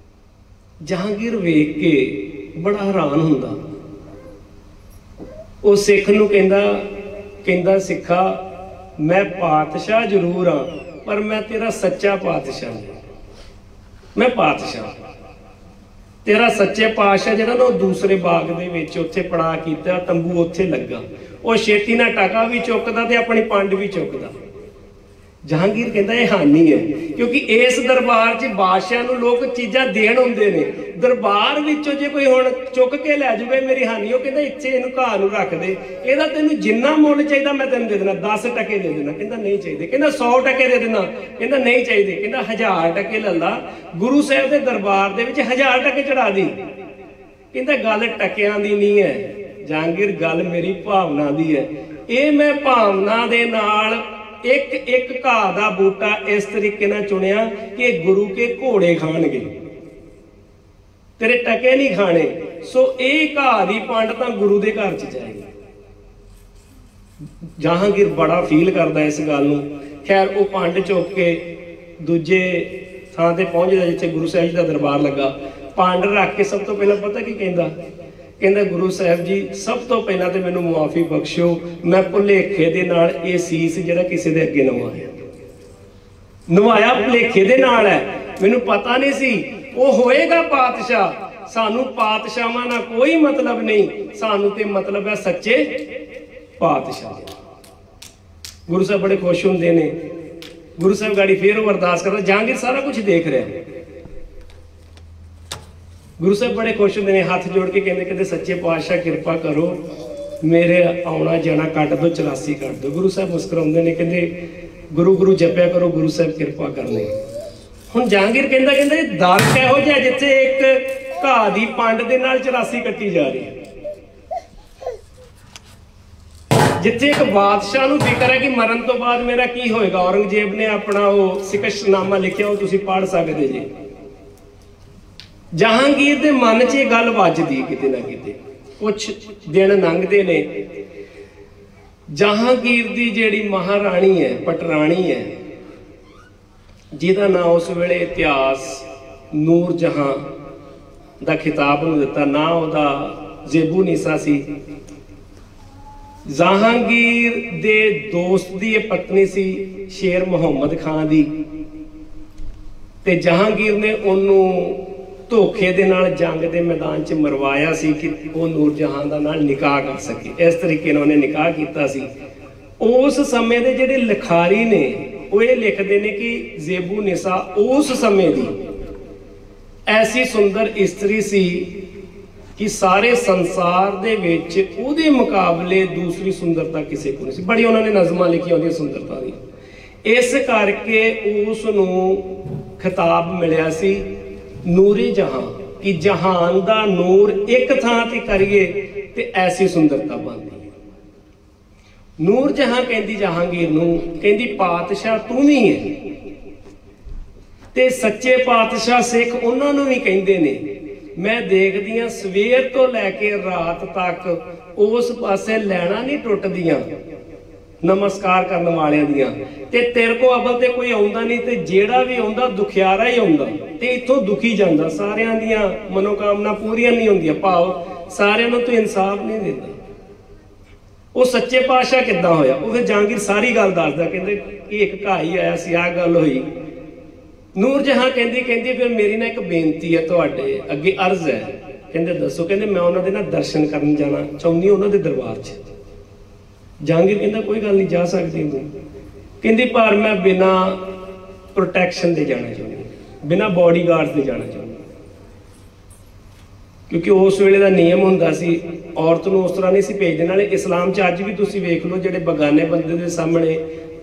ਜਹਾਂਗੀਰ ਵੇਖ ਕੇ ਬੜਾ ਹੈਰਾਨ ਹੁੰਦਾ। ਉਹ ਸਿੱਖ ਨੂੰ ਕਹਿੰਦਾ ਸਿੱਖਾ ਮੈਂ ਪਾਤਸ਼ਾਹ ਜ਼ਰੂਰ ਹਾਂ, ਪਰ ਮੈਂ ਤੇਰਾ ਸੱਚਾ ਪਾਤਸ਼ਾਹ ਨਹੀਂ। ਮੈਂ ਪਾਤਸ਼ਾਹ, ਤੇਰਾ ਸੱਚੇ ਪਾਤਸ਼ਾਹ ਜਿਹੜਾ ਨਾ ਉਹ ਦੂਸਰੇ ਬਾਗ ਦੇ ਵਿੱਚ ਉੱਥੇ ਪੜਾ ਕੀਤਾ, ਤੰਬੂ ਉੱਥੇ ਲੱਗਾ। ਉਹ ਛੇਤੀ ਨਾਲ ਟਾਕਾ ਵੀ ਚੁੱਕਦਾ ਤੇ ਆਪਣੀ ਪੰਡ ਵੀ ਚੁੱਕਦਾ। ਜਹਾਂਗੀਰ ਕਹਿੰਦਾ ਇਹ ਹਾਨੀ ਹੈ, ਕਿਉਂਕਿ ਇਸ ਦਰਬਾਰ 'ਚ ਬਾਦਸ਼ਾਹ ਨੂੰ ਲੋਕ ਚੀਜ਼ਾਾਂ ਦੇਣ ਆਉਂਦੇ ਨੇ। ਦਰਬਾਰ ਵਿੱਚੋਂ ਜੇ ਕੋਈ ਹੁਣ ਚੁੱਕ ਕੇ ਲੈ ਜਾਵੇ ਮੇਰੀ ਹਾਨੀ। ਉਹ ਕਹਿੰਦਾ ਇੱਥੇ ਇਹਨੂੰ ਘਾਹ ਨੂੰ ਰੱਖ ਦੇ, ਇਹਦਾ ਤੈਨੂੰ ਜਿੰਨਾ ਮੁੱਲ ਚਾਹੀਦਾ ਮੈਂ ਤੈਨੂੰ ਦੇ ਦੇਣਾ, 10 ਟਕੇ ਦੇ ਦੇਣਾ। ਕਹਿੰਦਾ ਨਹੀਂ ਚਾਹੀਦੇ। ਕਹਿੰਦਾ 100 ਟਕੇ ਦੇ ਦੇਣਾ। ਕਹਿੰਦਾ ਨਹੀਂ ਚਾਹੀਦੇ। ਕਹਿੰਦਾ 1000 ਟਕੇ ਲੈ ਲਾ, ਗੁਰੂ ਸਾਹਿਬ ਦੇ ਦਰਬਾਰ ਦੇ ਵਿੱਚ 1000 ਟਕੇ ਚੜਾ ਦੀ। ਕਹਿੰਦਾ ਗੱਲ ਟਕਿਆਂ ਦੀ ਨਹੀਂ ਹੈ ਜਹਾਂਗੀਰ, ਗੱਲ ਮੇਰੀ ਭਾਵਨਾ ਦੀ ਹੈ। ਇਹ ਮੈਂ ਭਾਵਨਾ ਦੇ ਨਾਲ एक एक घाह का बूटा इस तरीके ना चुनिया कि गुरु के घोड़े खाणगे, तेरे टके नहीं खाने। सो ये घाह की पंड तो गुरु के घर च जाएगी। जहांगीर बड़ा फील करता इस गल नूं। खैर वो पंड चुक के दूजे थां ते पहुंचदा जिथे गुरु साहिब जी का दरबार लगा। पंड रख के सब तो पहला पता की कहंदा, कहंदा गुरु साहिब जी सब तो पहला तो मैनूं मुआफी बख्शो, मैं भुलेखे दे नाल ये सीस जिहड़ा किसी दे अगे नवाया भुलेखे दे नाल है, मैनूं पता नहीं सी वो होएगा पातशाह। सानू पातशाहां नाल कोई मतलब नहीं, सानू ते मतलब है सच्चे पातशाह। गुरु साहब बड़े खुश होंदे ने। गुरु साहब गाड़ी फिर वो अरदास करदा, जहांगीर सारा कुछ देख रहा है। गुरु साहब बड़े खुश होंदे ने, हाथ जोड़ के कहंदे कहंदे सच्चे पातशाह कृपा करो, मेरे आउणा जाना कट दो, 84 कट दो। गुरु साहब मुस्कुराउंदे ने, कहंदे गुरु गुरु जपया करो, गुरु साहब कृपा करने। हुण जहांगीर कहंदा कहंदा दर किहो जिहा जिथे एक घाह दी पंड दे नाल 84 कट्टी जा रही है, जिथे एक बादशाह नूं फिकर है कि मरण तो बाद मेरा की होएगा। औरंगजेब ने अपना वो सिकशनामा लिखिया, वो तुसीं पढ़ सकदे जे। जहांगीर दे मन च गल वजदी किते ना किते। कुछ दिन लंघदे ने, जहांगीर दी जिहड़ी महाराणी है पटराणी है, जिहदा नाम उस वेले इतिहास नूर जहां दा खिताब नूं दिता, ना उहदा जेबू निसा सी। जहांगीर दे दोस्त दी पत्नी सी शेर मुहम्मद खान दी, ते जहांगीर ने उन्हों धोखे दे नाल जंग दे मैदान च मरवाया सी कि वो नूरजहां दा नाल निकाह कर सके। इस तरीके नाल उन्हें निकाह कीता सी। उस समय दे जिहड़े लिखारी ने वो ये लिखते हैं कि जेबू निसा उस समय दी ऐसी सुंदर इस्त्री सी कि सारे संसार दे विच उहदे मुकाबले दूसरी सुंदरता किसी को नहीं सी। बड़ी उन्होंने नज़मां लिखी होंदी सुंदरता दी। इस करके उस नूं खिताब मिलिया सी नूरी जहां, कि जहान दा नूर एक थां ते करिए ते ऐसी सुंदरता बनदी है। नूर जहां कहंदी जहांगीर नूं, कहंदी पातशाह तू भी है, ते सच्चे पातशाह सिख उन्हां नूं भी कहंदे ने। मैं देखदी हां सवेर तो लैके रात तक उस पासे लैना नहीं टुटदियां नमस्कार करने वालियां दियां, ते तेरे को अवल ते कोई आउंदा नहीं, ते जेड़ा भी आउंदा दुखियारा ही आउंदा, ते इत्थों दुखी जांदा। सारियां दियां मनोकामना पूरियां नहीं होंदियां, भाव सारियां नूं तूं इंसाफ नहीं दिंदा। वो सच्चे पातशाह किद्दां होया? वो फिर जहांगीर सारी गल दसदा, कहंदे कि एक घाई आया सी, आ गल होई। नूर जहां कहंदी कहंदी फिर मेरी ना एक बेनती है तुहाडे अगे, अर्ज है। कहंदे दसो? कहंदे मैं उन्हां दे ना दर्शन करन जाना चाहुंदी, उन्हां दे दरबार च। जहांगीर कहंदा कोई गल नहीं, जा सकदी तूं। कहंदी पर मैं बिना प्रोटैक्शन दे जाना चाहुंदी, बिना बॉडीगार्ड दे जाना चाहुंदी, क्योंकि उस वेले दा नियम हुंदा सी औरत नूं उस तरह नहीं सी भेजदे। नाले इस्लाम च अज भी तुसीं वेख लो, जिहड़े बगाने बंदे दे सामने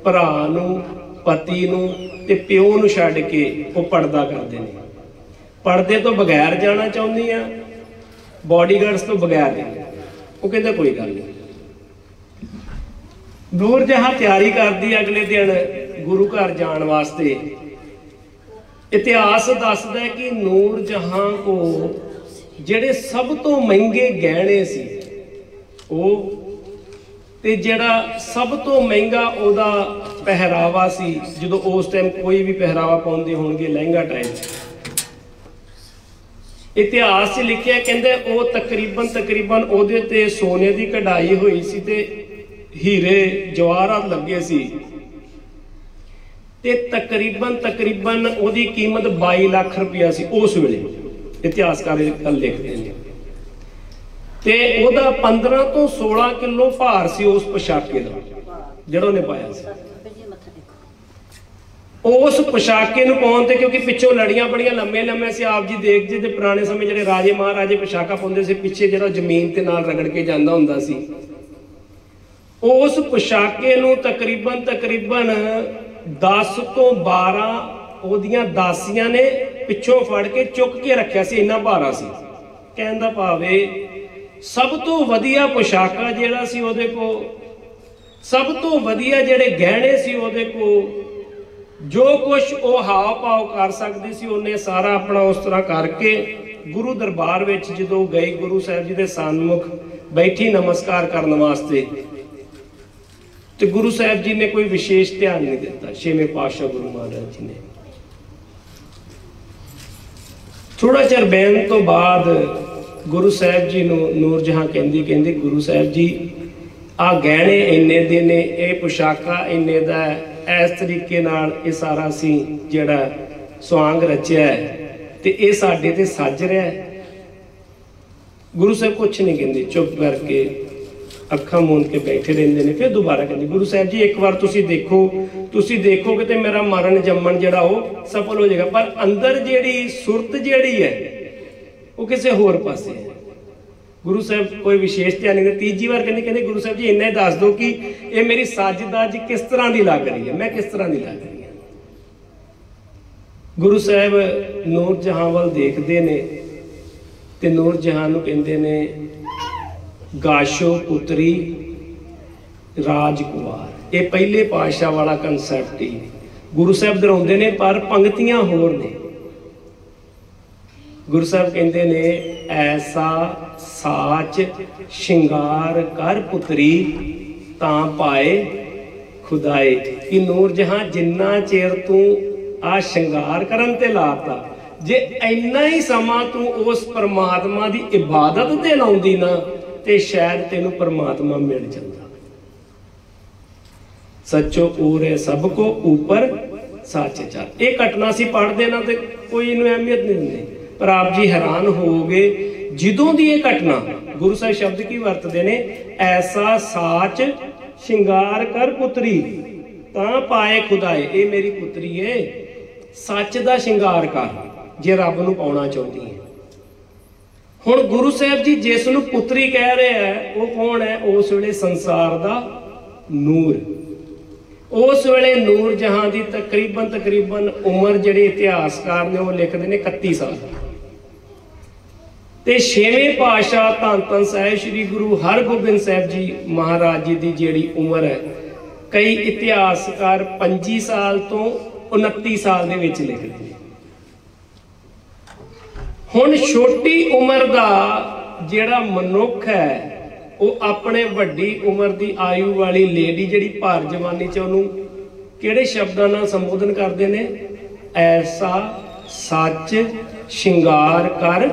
भरा नूं पति नूं ते प्यो नूं छड्ड के वो पर्दा करदे ने। पर्दे तो बगैर जाना चाहुंदी आ, बॉडीगार्ड्स तो बगैर जाना। वो कहंदे कोई गल नहीं। नूर जहां तैयारी करदी अगले दिन गुरु घर जाण वास्ते। इतिहास दसदा है कि नूर जहां को ਜਿਹੜੇ सब तो महंगे गहने सी ਉਹ ਤੇ ਜਿਹੜਾ सब तो महंगा ਉਹਦਾ ਪਹਿਰਾਵਾ ਸੀ, ਜਦੋਂ ਉਸ ਟਾਈਮ ਕੋਈ ਵੀ ਪਹਿਰਾਵਾ ਪਾਉਂਦੇ ਹੋਣਗੇ ਲਹਿੰਗਾ ਟਾਈਪ। ਇਤਿਹਾਸ 'ਚ ਲਿਖਿਆ ਕਹਿੰਦੇ ਉਹ ਤਕਰੀਬਨ ਉਹਦੇ ਤੇ ਸੋਨੇ ਦੀ ਕਢਾਈ ਹੋਈ ਸੀ ਤੇ ਹੀਰੇ ਜਵਾਹਰਾਤ ਲੱਗੇ ਸੀ, ਤੇ ਤਕਰੀਬਨ ਉਹਦੀ ਕੀਮਤ 22 ਲੱਖ ਰੁਪਇਆ ਸੀ ਉਸ ਵੇਲੇ। इतिहासकार लिखते हैं ते ओदा 15 तो 16 किलो भार सी उस पोशाके दा जिहड़ा उहने पाया सी। उस पोशाके नूं पाउण ते क्योंकि पिछों लड़ियां बड़ियां लम्मे सी, आप जी देख जी ते पुराने समय जिहड़े राजे महाराजे पोशाका पाउंदे सी, पिछे जिहड़ा जमीन ते नाल रगड़ के जांदा हुंदा सी। उस पोशाके नूं तकरीबन 10 तो 12 ਉਹਦੀਆਂ ਦਾਸੀਆਂ ਨੇ ਪਿੱਛੋਂ ਫੜ ਕੇ ਚੁੱਕ ਕੇ ਰੱਖਿਆ ਸੀ, ਇੰਨਾ ਭਾਰਾ ਸੀ। ਕਹਿਣ ਦਾ ਭਾਵ ਇਹ ਸਭ ਤੋਂ ਵਧੀਆ ਪੋਸ਼ਾਕਾ ਜਿਹੜਾ ਸੀ ਉਹਦੇ ਕੋਲ सब तो वधिया जिहड़े गहने सी उहदे कोल, जो कुछ वो हाव भाव कर सकती सी उन्हें सारा अपना उस तरह करके गुरु दरबार विच जदों गए, गुरु साहब जी के सन्मुख बैठी नमस्कार करने वास्ते, तो गुरु साहब जी ने कोई विशेष ध्यान नहीं दिता। छेवें पातशाह गुरु महाराज जी ने थोड़ा चिर बहन तो बाद गुरु साहब जी नूर जहां कहंदी गुरु साहब जी आ गहने इन्ने दे ने, ये पोशाका इन्ने दा, इस तरीके नाल ये सारा सी जिहड़ा सुआंग रचिया है ते ये साडे ते सज रहा है। गुरु साहब कुछ नहीं कहते, चुप करके अखा मूंद के बैठे रहंदे ने। फिर दोबारा कहंदे गुरु साहब जी एक बार तुसी देखोगे तो मेरा मरण जम्मन जिहड़ा वो सफल हो जाएगा, पर अंदर जिहड़ी सुरत जिहड़ी है वो किसी होर पासे है। गुरु साहब कोई विशेष ध्यान नहीं। तीजी बार कहते गुरु साहब जी इन्ना ही दस दो कि ये मेरी सज दज किस तरह की लग रही है, मैं किस तरह की लग रही है। गुरु साहब नूर जहां वाल देखते ने ते नूर जहां नूं कहंदे ने गाशो पुत्री राजकुमार। ये पहले पातशाह वाला कंसैप्ट ही गुरु साहब दोहराउंदे ने, पर पंक्तियां होर ने। गुरु साहब कहंदे ने ऐसा साच शिंगार कर पुत्री तां पाए खुदाए, कि नूर जहां जिन्ना चेर तू आ शिंगार करन ते लाता, जे इन्ना ही समा तू उस परमात्मा की इबादत ते लाउंदी ना ते शायद तेनू परमात्मा मिल जाता। सच्चो ऊर है सबको ऊपर सच चार। ये घटना सी पढ़ते ना तो कोई इनू अहमियत नहीं दिंदे, पर आप जी हैरान हो गए जिदों दी ये घटना गुरु साहब शब्द की वरतते ने, ऐसा साच शिंगार कर पुत्री तां पाए खुदाए। ये मेरी पुत्री है, सच दा शिंगार कर जे रब नूं पाउणा चाहुंदी है। हुण गुरु साहब जी जिस नूं पुत्री कह रहे हैं वो कौन है? उस वेले संसार दा नूर, उस वेले नूर जहां दी तकरीबन उम्र जिहड़े इतिहासकार ने वो लिखते हैं 31 साल। ते छेवें पातशाह धन धन साहिब श्री गुरु हरगोबिंद साहब जी महाराज जी की जिहड़ी उम्र है, कई इतिहासकार 25 साल तो 29 साल दे विच लिखते हैं। हुण छोटी उम्र का जिहड़ा मनुख है वो अपने वड्डी उम्र की आयु वाली लेडी जिहड़ी भार जवानी च उहनूं किहड़े शब्दां नाल संबोधन करदे ने? ऐसा सच शिंगार कर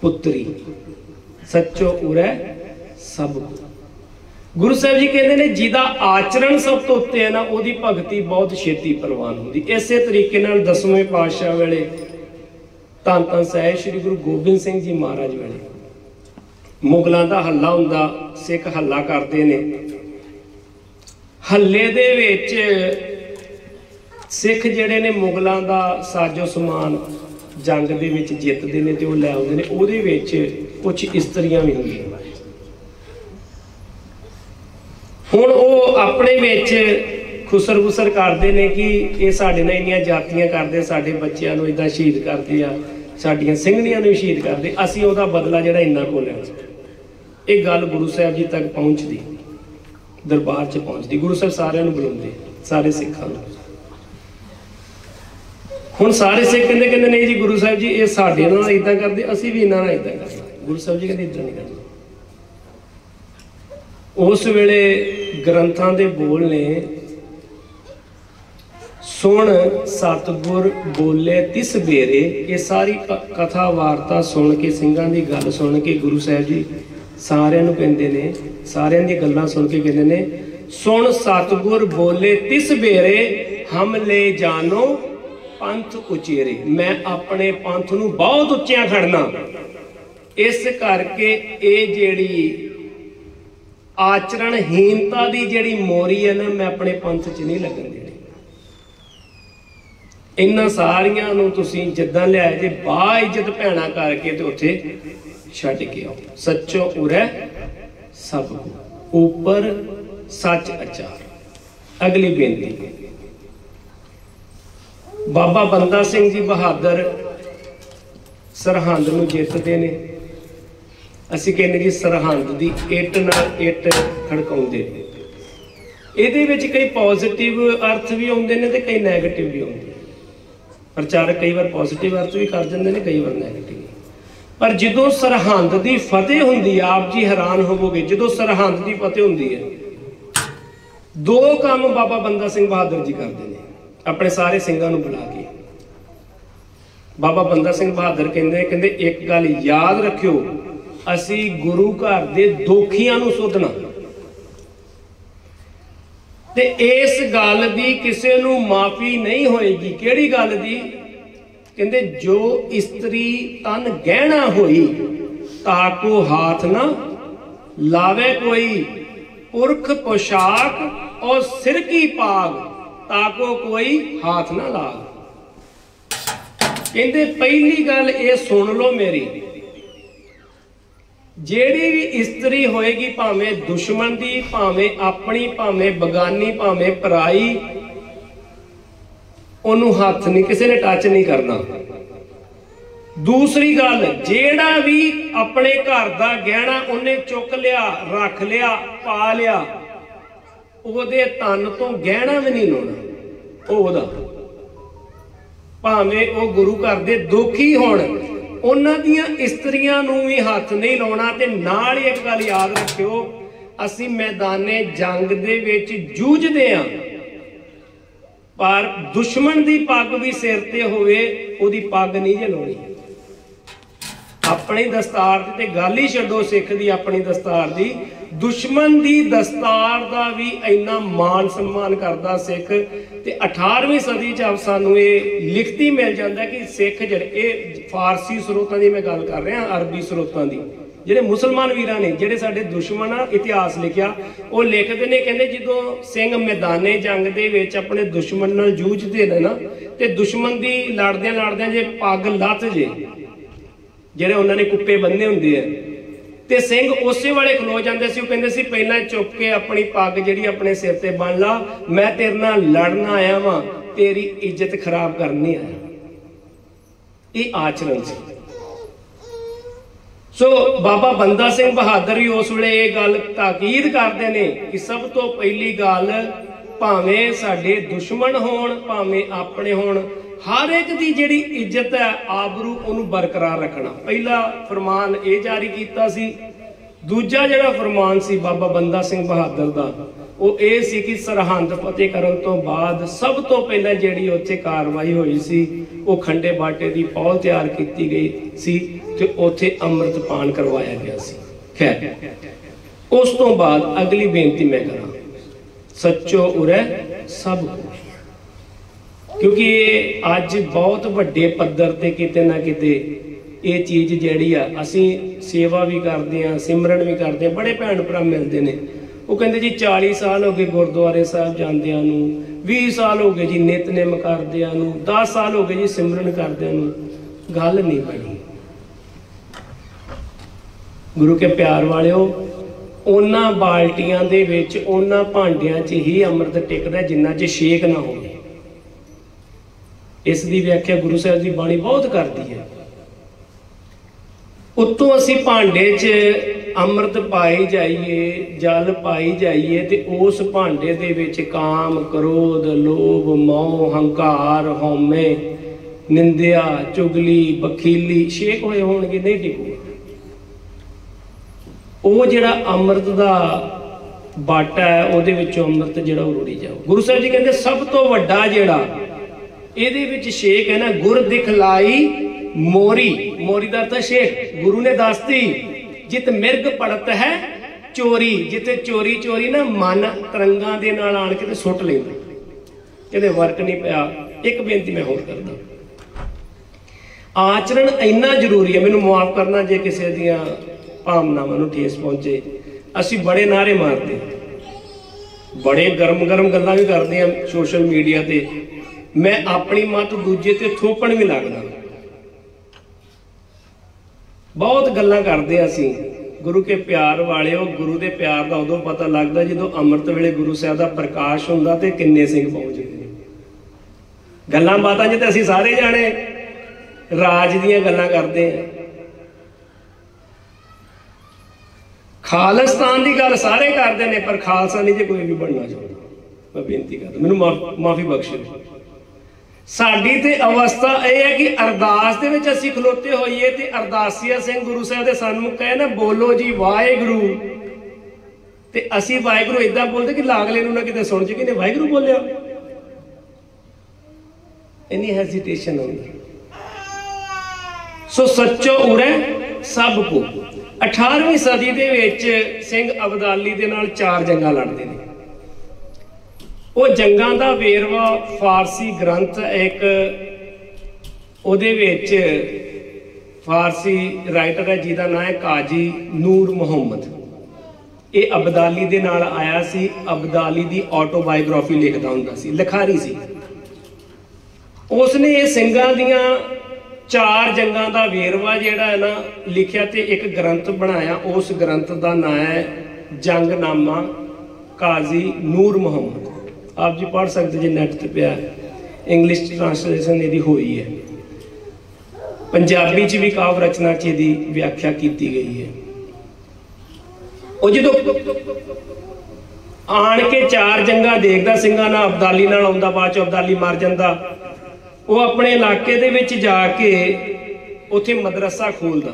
पुत्री सच्चो उरै सब। गुरु साहब जी कहते हैं जिदा आचरण सब तो उत्ते है ना, उहदी भगती बहुत छेती प्रवान होंदी। इसे तरीके नाल 10वें पातशाह वेले धन धन साहिब श्री गुरु गोबिंद सिंह जी महाराज वेले मुगलों का हल्ला हुंदा, सिख हल्ला करते हैं। हल्ले दे विच सिख जिहड़े ने मुगलों का साजो समान जंग दे विच जितदे ने ते ओह लै आउंदे ने। उहदे विच कुछ इस्त्रियां भी हुंदियां। हुण ओह अपने विच खुसर खुसर करते हैं कि ये साडे नाल इन्नियां जातियां करदे, साडे बच्चिआं नूं इदां शहीद करदे आ, साडियां ਸਿੰਘਣੀਆਂ नूं शहीद करदे, असीं ओहदा बदला जिहड़ा इन्ना को लैणा। ये गल गुरु साहब जी तक पहुँचती, दरबार च पहुँचती। गुरु साहब सारिਆਂ ਨੂੰ बुलाते, सारे सिखां ਨੂੰ। हुण सारे सिख कहते नहीं जी गुरु साहब जी ये साडे नाल इदां करदे, असीं भी इन्हां नाल इदां करना। गुरु साहब जी कहते इदां नहीं करना। उस वेले ग्रंथां दे बोल ने, सुन सतगुर बोले तिस बेरे। ये सारी कथा वार्ता सुन के, सिंघां दी गल सुन के गुरु साहब जी सारिਆਂ ਨੂੰ ਕਹਿੰਦੇ ਨੇ, सारिਆਂ दी गल्लां सुन के कहते ने, सुन सतगुर बोले तिस बेरे हम ले जानो पंथ उचेरे। मैं अपने पंथ नूं बहुत उच्चियां खड़ना, इस करके ये जिहड़ी आचरणहीनता दी जिहड़ी मोरी है ना, मैं अपने पंथ च नहीं लगन देनी। इन्हां सारियां नूं तुसीं जिद्दां लिआए जे बा इज्जत भैणा करके ते उत्थे छड्ड के आओ। सच्चो उरै सब ऊपर सच अचार। अगली बेनती, बाबा बंदा सिंह जी बहादुर सरहंद नूं जितदे ने। असीं कहने जी सरहंद दी इट नाल इट खड़काउंदे। ये कई पॉजिटिव अर्थ भी आते हैं तो कई नैगेटिव भी आते हैं। प्रचारक कई बार पॉजिटिव अर्थ भी कर देंगे, कई बार नैगेटिव। पर जो सरहंद की फतेह होंगी, आप जी हैरान होवोगे, जो सरहंद की फतेह होंगी है, दो काम बाबा बंदा सिंह बहादुर जी करते हैं अपने सारे सिंघां नूं बुला के। बाबा बंदा सिंह बहादुर कहते एक गल याद रखियो, असी गुरु घर दे दोखियां नूं सोधना ते इस गल दी किसे नूं माफी नहीं होएगी। किहड़ी गल दी? कहते जो इस्त्री तन गहना होई ताको हाथ ना लावे कोई, पुरख पोशाक और सिर की पाग ताको कोई हाथ ना लाग। कहते पहली गल ये सुन लो मेरी, जेड़ी भी इस्त्री होएगी भावें दुश्मन दी, भावें अपनी, भावें बगानी, भावें पराई, ओनू हाथ नहीं, किसी ने टच नहीं करना। दूसरी गल, जेड़ा भी अपने घर का गहना उन्हें चुक लिया, रख लिया, पा लिया, ओदे तन तो गहना भी नहीं लाना ओदा, भावें वो गुरु घर दे दोखी होण, उन्हां दियां इस्त्रियां नूं भी हाथ नहीं लाउणा। ते नाल एक गल याद रखियो, असीं मैदाने जंग दे विच जूझदे हां, पर दुश्मन की पग भी सिर ते होवे, ओदी पग नहीं जे लाउणी। अपनी दस्तार ते गल ही छड्डो, सिख दी अपनी दस्तार दी, दुश्मन दी दस्तार दा भी इन्ना मान सम्मान करदा सिख। ते 18वीं सदी च सानू ये लिखती मिल जाता कि सिख जिहड़े फारसी स्रोतां दी मैं गल कर रहा, अरबी स्रोतां दी, ਜਿਹੜੇ मुसलमान वीरां ने ਜਿਹੜੇ ਸਾਡੇ दुश्मन आ इतिहास लिखिया, वो लिखते ने कहते जो सिंह मैदाने जंग दे विच अपने दुश्मन नाल जूझते ने ना, ते दुश्मन दी लड़दियां लड़दियां जे पग लथ जे ਜਿਹੜੇ उन्होंने कुप्पे बन्ने हुंदे है, ते सिंह उसे वाले खलो जाते सी। कहते सी पहला चुप के अपनी पग जिहड़ी अपने सिर ते बन ला, मैं तेरे नाल लड़न आया वां, तेरी इज्जत खराब करनी आया। ये आचरण सी। सो बाबा बंदा सिंह बहादुर ही उस वे ये गल ताकीद करते हैं कि सब तो पहली गल, भावें साडे दुश्मन होण, भावें अपने होण, हर एक की जिहड़ी इज्जत है, आबरू उन्होंने बरकरार रखना। पहला फरमान ये जारी किया सी। दूजा जिहड़ा फरमान सी बाबा बंदा सिंह बहादुर का, वो ये सी कि सरहंद फतेह करन तो बाद सब तो पहला जिहड़ी उत्थे कार्रवाई हुई सी, वो खंडे बाटे की पौल तैयार की गई सी ते उत्थे अमृतपान करवाया गया सी। खैर उस तो बाद अगली बेनती मैं करा, सच्चो उरै सब कुछ, क्योंकि अज बहुत वड्डे पद्धर ते किते ना किते ये चीज़ जिहड़ी आ, असीं सेवा भी करते हैं, सिमरन भी करते हैं, बड़े भैन भरा मिलते हैं। वो कहते जी 40 साल हो गए गुरुद्वारे साहब जांदियां नूं, 20 साल हो गए जी नितनेम करदियां नूं, 10 साल हो गए जी सिमरन करदियां नूं, गल नहीं बनी। गुरु के प्यार वालिओ, उन्हां बाल्टियां दे विच, उन्हां भांडियां च ही अमृत टिकदा जिन्ना च छेक ना होवे। इस दी व्याख्या गुरु साहब की बाणी बहुत करती है। उत्तों असी भांडे च अमृत पाई जाइए, जल पाई जाइए, ते उस भांडे दे विच काम, क्रोध, लोभ, मोह, हंकार, हौमे, निंदिया, चुगली, बखीली शेक होए होणगे, नहीं टिकूगा। वो जिहड़ा अमृत दा बाटा है, उहदे विचों अमृत जिहड़ा रुड़ी जाओ। गुरु साहब जी कहते सब तो वड्डा जिहड़ा इहदे विच शेक है ना, गुर दिखलाई मोरी, मोरी दा अर्थ शेख। गुरु ने दसती जित मिर्ग पड़त है चोरी, जिते चोरी चोरी ना मन तरंगा दे नाल आण के सुट लेंदा, कहते वर्क नहीं पिया। एक बेनती मैं होर करदा, आचरण इन्ना जरूरी है। मैनूं माफ करना जे किसी दियां भावनावां नूं ठेस पहुंचे। असीं बड़े नारे मारते, बड़े गर्म गर्म गल्लां भी करते हैं सोशल मीडिया ते, मैं अपनी मत दूजे ते थोपण भी लगदा, बहुत गल्लां करते असीं। गुरु के प्यार वालिओ, गुरु के प्यार का उदों पता लगता जो अमृत वेले गुरु साहब का प्रकाश हुंदा ते किन्ने सिंह पहुंचदे ने। गल्लां बातां च ते असीं सारे जाने राज दीयां गल्लां करते हैं, खालिस्तान की गल सारे करते हैं, पर खालसा नहीं जे कोई भी बनना चाहता। मैं बेनती करदा, मैनूं माफ़ी बख्शो। साडी ते अवस्था यह है कि अरदास दे विच असीं खलोते होइए ते अरदासिया सिंह गुरु साहिब दे सन्मुख कहे ना बोलो जी वाहेगुरू, ते असीं वाहेगुरू इदां बोलदे कि लागले नूं ना किते सुण ज कि वाहेगुरू बोलिया, इन्नी हैजिटेशन होंदी। सो सच्चो उरै सब को। 18वीं सदी दे विच सिंह अबदाली दे नाल 4 जंगां लड़दे ने। वो जंगां दा वेरवा फारसी ग्रंथ एक उहदे विच फारसी राइटर है जिहदा नाम है काजी नूर मुहम्मद। ये अबदाली दे नाल आया सी, अबदाली दी ऑटोबायोग्राफी लिखदा हुंदा सी, लिखारी सी। उसने ये सिंघां दियां 4 जंगां दा वेरवा जिहड़ा है ना लिखिया ते एक ग्रंथ बनाया। उस ग्रंथ का नाम है जंगनामा काजी नूर मुहम्मद। आप जी पढ़ सकते जी, नैट ते पिया, इंग्लिश ट्रांसलेशन इहदी होई है, पंजाबी च भी काव्य रचना च इहदी व्याख्या की गई है। वो जो आन के 4 जंगा देखदा सिंघां नाल अबदाली नाल आउंदा, बाद च अबदाली मर जांदा। वो अपने इलाके दे विच जाके उत्थे मदरसा खोलदा,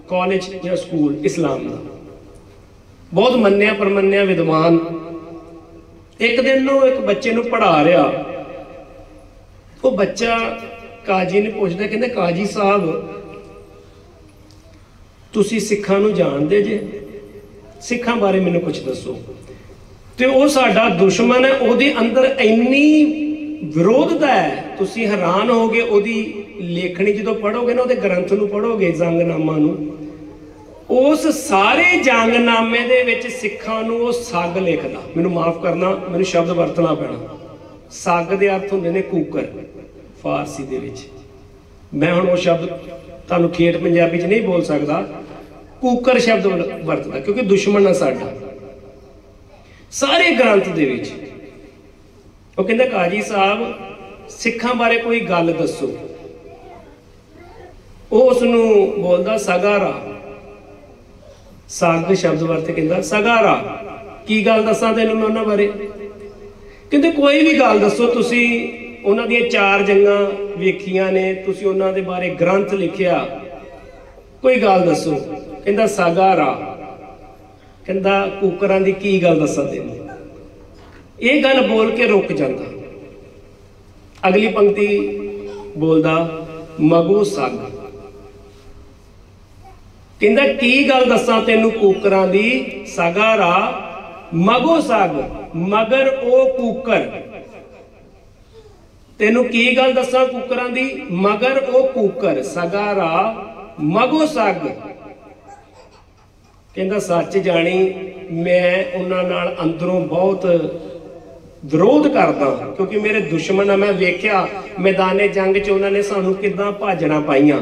कॉलेज या स्कूल इस्लाम का। बहुत मन्निया परमन्निया विद्वान। एक दिन वो एक बच्चे नूं पढ़ा रहा, वो बच्चा काजी ने पूछदा, कहंदा काजी साहब तुसीं सिखां नूं जाणदे जे, सिखां बारे मैनूं कुछ दसो। ते वो साडा दुश्मन है, उहदे अंदर इन्नी विरोधता है, तुसीं हैरान होगे। उहदी लेखनी जो पढ़ोगे ना, उहदे ग्रंथ नूं पढ़ोगे जंगनामा नूं, उस सारे जंगनामे दे विच सिखां नूं वो सग लिखदा। मैनूं माफ़ करना, मैनूं शब्द वरतना पैना। सग दे अर्थ हुंदे ने कूकर फारसी दे विच। मैं हुण वो शब्द तुहानूं ठेठ पंजाबी च नहीं बोल सकदा, कूकर शब्द वरतदा क्योंकि दुश्मन है साडा सारे ग्रंथ दे विच। वो कहंदा काजी साहब सिखां बारे कोई गल दसो। वो उसनूं बोलदा सगारा, साग शब्द वरत कहंदा सगारा, की गल दसां तैनूं मैं उन्हां बारे। कहंदे कोई भी गल दसो, तुसीं उन्हां दीयां 4 जंगां वेखियां ने, तुसीं उन्हां दे बारे ग्रंथ लिखिया, कोई गल दसो। कहंदा सगारा। कहंदा कूकरां दी की गल दसां तैनूं। ये गल बोल के रुक जाता। अगली पंक्ति बोलदा मगो सग। कहंदा की गल दसां तैनूं कूकरां दी, सगारा मगो सग, मगर ओ कूकर। तैनूं की गल दसां कूकरां दी, मगर ओ कूकर, सगारा मगो सग। कहंदा सच जानी मैं उन्हां नाल अंदरों बहुत विरोध करदा, क्योंकि मेरे दुश्मन है। मैं वेख्या मैदाने जंग च उन्होंने सानू किदां भाजणा पाईयां।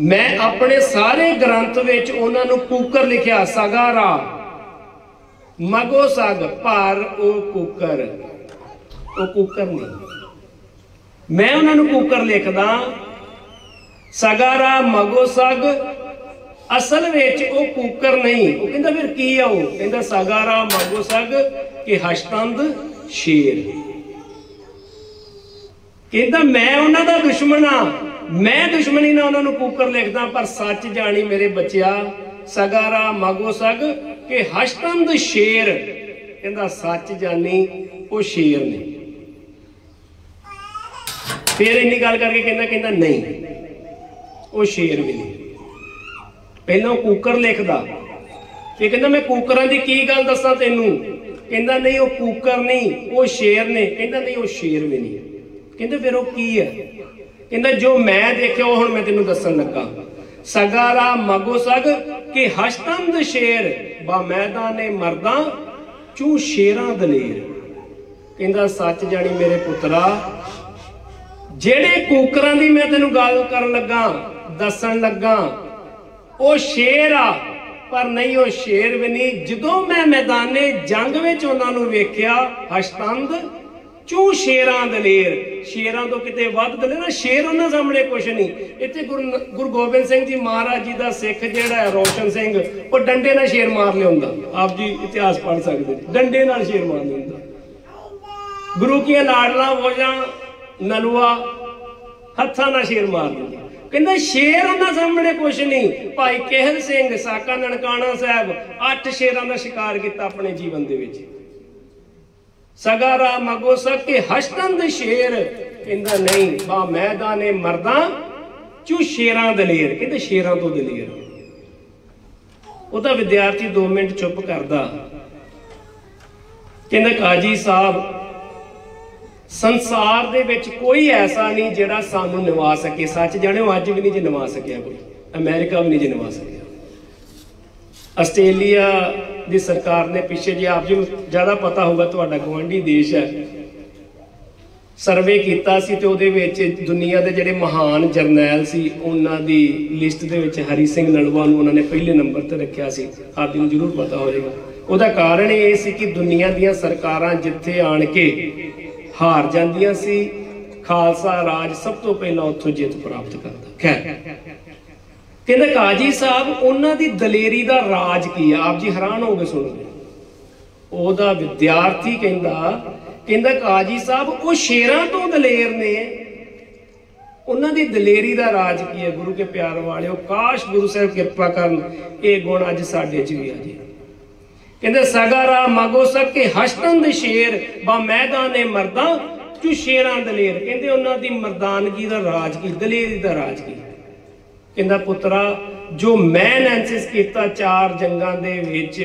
मैं अपने सारे ग्रंथ विच उन्हां नूं कूकर लिखिया, सगारा मगो सग, पर ओ कूकर, ओ कूकर नहीं। मैं उन्हां नूं कूकर लिखदा, सगारा मगो सग, असल विच ओ कूकर नहीं। वो कहंदा फिर की आ? वो कहंदा सगारा मगो सग कि हशतंद शेर। कहंदा मैं उन्हां दा दुश्मन आ, मैं दुश्मनी ना उन्हां नूं कूकर लिखदा, पर सच जानी मेरे बच्चिया सगारा मगो सग कि हशतंद शेर। कहंदा सच जानी वो शेर ने। फिर इन्नी गल करके कहंदा नहीं वो शेर भी नहीं। पहला कूकर लिखदा, फिर कहंदा मैं कूकरां दी की गल दसां तैनूं। कहंदा नहीं वो कूकर नहीं, वो शेर ने। कहंदा नहीं वो शेर भी नहीं। कहंदे फिर वो की है? कहंदा जो मैं देखिया वो हुण मैं तैनूं दस्सण लगा। सगारा मगो सग कि हशतंद शेर, बा मैदाने मरदा चू शेरां दलेर। कहंदा सच जानी मेरे पुत्रा, जेड़े कूकरां दी मैं तैनूं गल करन लगा, दस्सण लगा, वो शेर आ, पर नहीं वो शेर भी नहीं। जदों मैं मैदाने जंग विच उन्हां नूं वेख्या, हशतंद चू शेरां दलेर, शेरां तो किते वध दलेर। शेर उन्हां सामने कुछ नहीं। इत्थे गुरु गोबिंद सिंह जी महाराज जी दा सिख जिहड़ा है रोशन सिंह, वो डंडे नाल शेर मार लिआउंदा। आप जी इतिहास पढ़ सकदे, डंडे नाल शेर मार लिआउंदा। गुरु की लाडला वोजा नलुआ हत्था ना शेर मार दिंदे। कहंदे शेर उन्हां सामने कुछ नहीं। भाई केहल सिंह साका ननकाना साहब 8 शेरां दा शिकार किया अपने जीवन दे विच। सगारा मगो सक के हश्तन दे शेर कहंदा नहीं बा मैदाने मरदा चू शेरां दलेर। कहंदे शेरां तो दलेर। ਉਹਦਾ विद्यार्थी 2 मिनट चुप करदा कहंदा काजी साहब संसार दे विच कोई ऐसा नहीं जिहड़ा सानू निभा सके। सच जाणो अज भी नहीं जे निभा सकिया कोई। अमेरिका भी नहीं जे निभा सकिया। आस्ट्रेलिया दी सरकार ने पिछे जे आप जी ज़्यादा पता होगा तुहाडा गवांढी देश है सर्वे किया सी ते उहदे विच दुनिया के जिहड़े महान जरनैल सी उन्हां दी लिस्ट दे विच हरी सिंह नलवा नूं उन्हां ने पहले नंबर ते रखिया सी। आप जी नूं जरूर पता होएगा। उहदा कारण ये सी कि दुनिया दीयां सरकारां जिथे आण के हार जांदियां सी खालसा राज सब तो पहला उत्थों जित प्राप्त करदा। खैर कहंदे काजी साहब उन्हां दी दलेरी दा राज की है। आप जी हैरान हो गए सुन के। ओहदा विद्यार्थी कहंदा काजी साहब वो शेरां तो दलेर ने उन्हां दी दलेरी दा राज की है। गुरु के प्यार वाले काश गुरु साहब कृपा करन ये गुण अज साडे च भी आ जाए। कहंदे सगारा मगो सक के हश्तन दे शेर बा मैदाने मरदा चू शेरां दलेर। कहंदे उन्हां दी मर्दानगी दा राज की दलेरी दा राज की। कहंदा पुत्रा जो मैं एनालिसिस किया 4 जंगां दे विच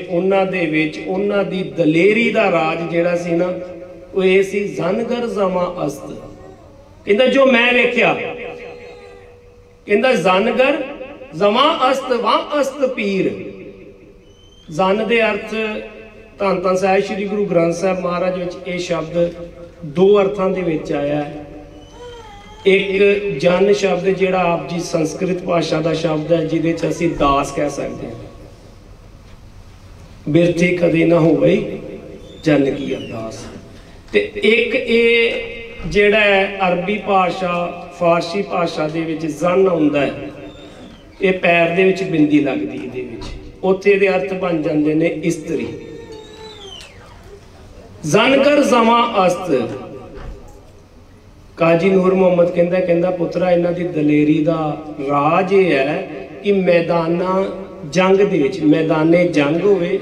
उन्हां दी दलेरी दा राज जिहड़ा सी ना वो ये सी जनगर जमा अस्त। कहंदा जो मैं वेख्या कहंदा जनगर जमा अस्त वा अस्त पीर। जन दे अर्थ धन धन साहिब श्री गुरु ग्रंथ साहिब महाराज विच ये शब्द 2 अर्थां दे विच आया है। एक जन शब्द जिहड़ा आप जी संस्कृत भाषा का शब्द है जिहदे च असीं दास कह सकते हैं। बिरथे कदे ना होवे जन की अरदास। ते एक ये जिहड़ा है अरबी भाषा फारसी भाषा दे विच जन आउंदा है। ये पैर दे विच बिंदी लगदी इहदे विच उत्थे दे अर्थ बन जांदे ने इस्त्री। जनकर जमा अस्त। काजी नूर मुहम्मद कहंदा पुत्रा इन्हां दी दलेरी दा राज ये है कि मैदाना जंग दे विच मैदाने जंग होवे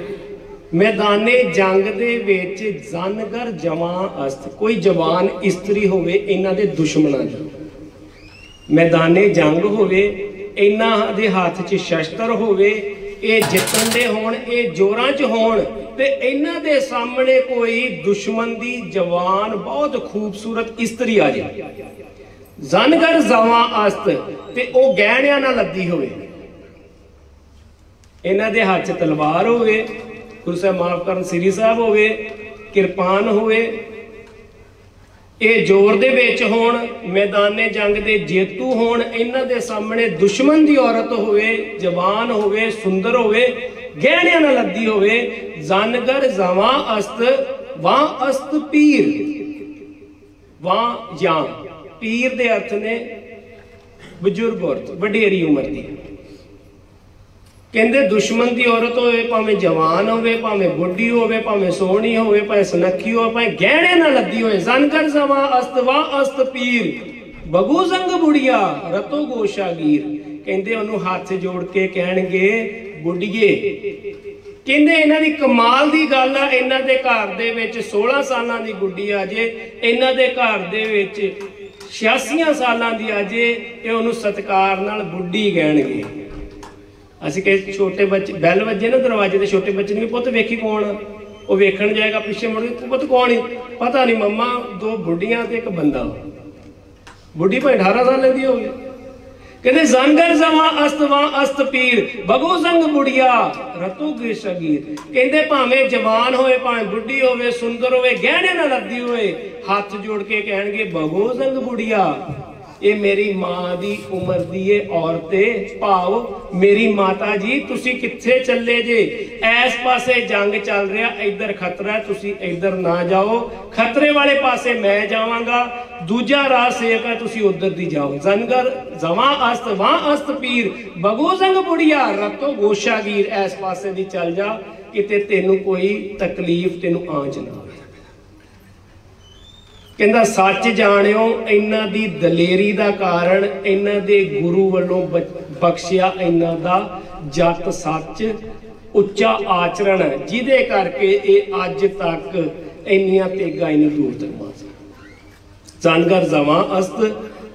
मैदाने जंग दे विच जनगर जमा अस्त कोई जवान इस्त्री होवे इन्हां दे दुश्मनां दी। मैदाने जंग होवे इन्हां दे हाथ च शस्त्र होवे ये जितन दे होण ये जोरां च होण ते इन्हां दे सामने कोई दुश्मन दी जवान बहुत खूबसूरत इस्त्री आ जाए जनगर जवा अस्त ते ओ गहणियां नाल लद्दी होवे इन्हां दे हाथ च तलवार होवे गुरु साहब माफ करन श्री साहब होवे किरपान होवे ये जोर दे विच होण मैदाने जंग दे जेतू होण इन्हां दे सामने दुश्मन दी औरत होवे जवान होवे सुंदर होवे गहणियां नाल लद्दी होवे जनगर जवा अस्त वां अस्त पीर वां या पीर दे अर्थ ने बुजुर्ग औरत वडेरी उम्र दी। कहंदे दुश्मन दी औरत होवे भावें जवान होवे भावें बुढ़ी होवे भावें सोहनी होवे भावें सुनक्खी होवे भावें गहणे ना लद्दी होवे जनकर जवा अस्त वां अस्त पीर बगू संग बुढ़िया रतो गोशागीर। कहंदे ओनू हाथ जोड़ के कहणगे बुढ़िए। कहंदे इन्हां दी कमाल दी गल आ इन्हां दे घर दे विच 16 सालां दी गुड्डी आ जे इन्हां दे घर दे विच 86 सालां दी आ जे ये ओनू सत्कार नाल बुढ़ी कहणगे। ਅਸੀਂ ਕਿ छोटे बच्चे बैल वजे ना दरवाजे ते छोटे बच्चे ने पुत वेखी कौन वो वेखण जाएगा पिछे मुड़ के पुत कौन है पता नहीं मम्मा 2 बुढ़ियां ते एक बंदा बुढ़ी भाई 18 साल की होगी। कहते जनगर जवा अस्त वां अस्त पीर बगो संग बुढ़िया रतु गिरशगीर। कहते भावें जवान होए भावें बुढ़ी होवे सुंदर होवे गहने ना लद्दी होए हाथ जोड़ के कहणगे बगो संग बुढ़िया ये मेरी मां दी उम्र दी औरते भाव मेरी माता जी तुसी किथे चले जे ऐस पासे जंग चल रहा इधर खतरा है तुसी इधर ना जाओ खतरे वाले पासे मैं जावांगा दूजा राह सेक है तुसी उधर दी जाओ जनगर जवा अस्त वां अस्त पीर बगो संग बुढ़िया रतो गोशागीर ऐस पासे दी चल जा किते तेनू कोई तकलीफ तेनू आंच ना कहता सच जाणियो इन्हां दी दलेरी दा कारण इन्हां दे गुरु वालों बख्शिया इन्हां दा जत सच उच्चा आचरण है जिदे करके ये अज तक इन्नियां तेगा इन्नी दूर तक मार जानगर जवा अस्त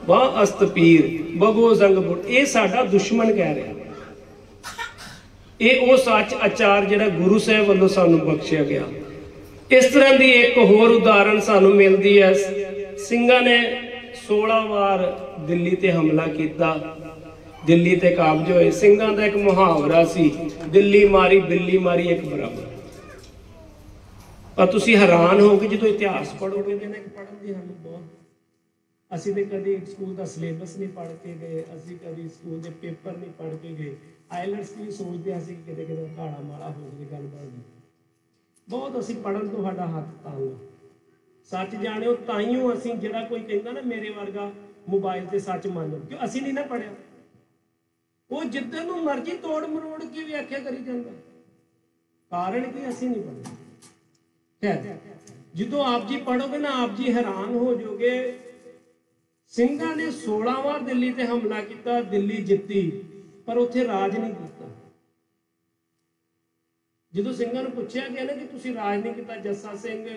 वाह अस्त पीर बगो जंग बुट ये साडा दुश्मन कह रहा ये वो सच आचार जिहड़ा गुरु साहब वालों सानू बख्शिया गया। इस तरह की एक होर उदाहरण सानू मिलती है। सिंघां ने 16 बार दिल्ली ते हमला किया, दिल्ली ते काबज होए। सिंघां दा एक मुहावरा सी, दिल्ली मारी बिल्ली मारी एक बराबर। पर तुसी हैरान होगे जो इतिहास पढ़ोगे तो पढ़न की सानू बहुत असी तो कभी स्कूल का सिलेबस नहीं पढ़ के गए, असी कभी स्कूल के पेपर नहीं पढ़ के गए। आईलैट्स की सोचते असी किते किते घाड़ा माड़ा हो गई गल बन गई। बहुत असी पढ़न तो साडा हथ तंग। सच जाणियो ताइयों असी जिहड़ा कोई कहंदा ना मेरे वर्गा मोबाइल ते सच मान लो, क्यों असी नहीं ना पढ़िया। वो जिद्दन नूं मर्जी तोड़ मरोड़ के व्याख्या करी जांदा, कारण कि असी नहीं पढ़े। खैर जो आप जी पढ़ोगे ना आप जी हैरान हो जाओगे। सिंघां ने 16 बार दिल्ली ते हमला किया, दिल्ली जित्ती पर उत्थे राज नहीं किया। जो सिंघां नूं पुछया गया ना कि तुसीं राज नहीं किया, जस्सा सिंह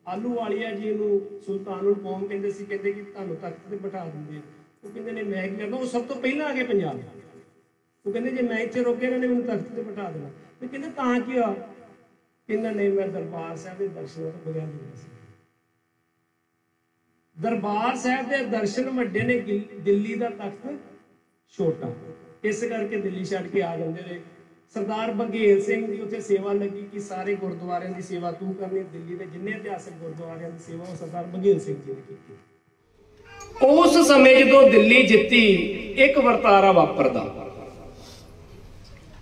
आलूवालिया जी नूं सुल्तानुल कौम कहंदे सी, कहंदे कि तुहानूं तख्त ते बिठा दिंदे। वो कहंदे ने मैं की करना, वो सब तो पहला आ गए पंजाब। वो कहंदे जे मैं इत्थे रोके इन्हां ने मैनूं तख्त ते बिठा देना। ते कहंदे तां की होया? कहंदा नहीं मैं दरबार साहब दे दर्शनों तो बगैर नहीं सी। दरबार साहब के दर्शन वड्डे ने, दिल्ली का तख्त छोटा, इस करके दिल्ली छड्ड के आ जाते रहे। सरदार बघेल सिंह की उत्थे सेवा लगी कि सारे गुरुद्वारों की सेवा तू करनी। दिल्ली के जिन्ने इतिहासक गुरुद्वारों की सेवा वो सरदार बघेल सिंह जी ने की। उस समय जो दिल्ली जित्ती एक वरतारा वापरदा।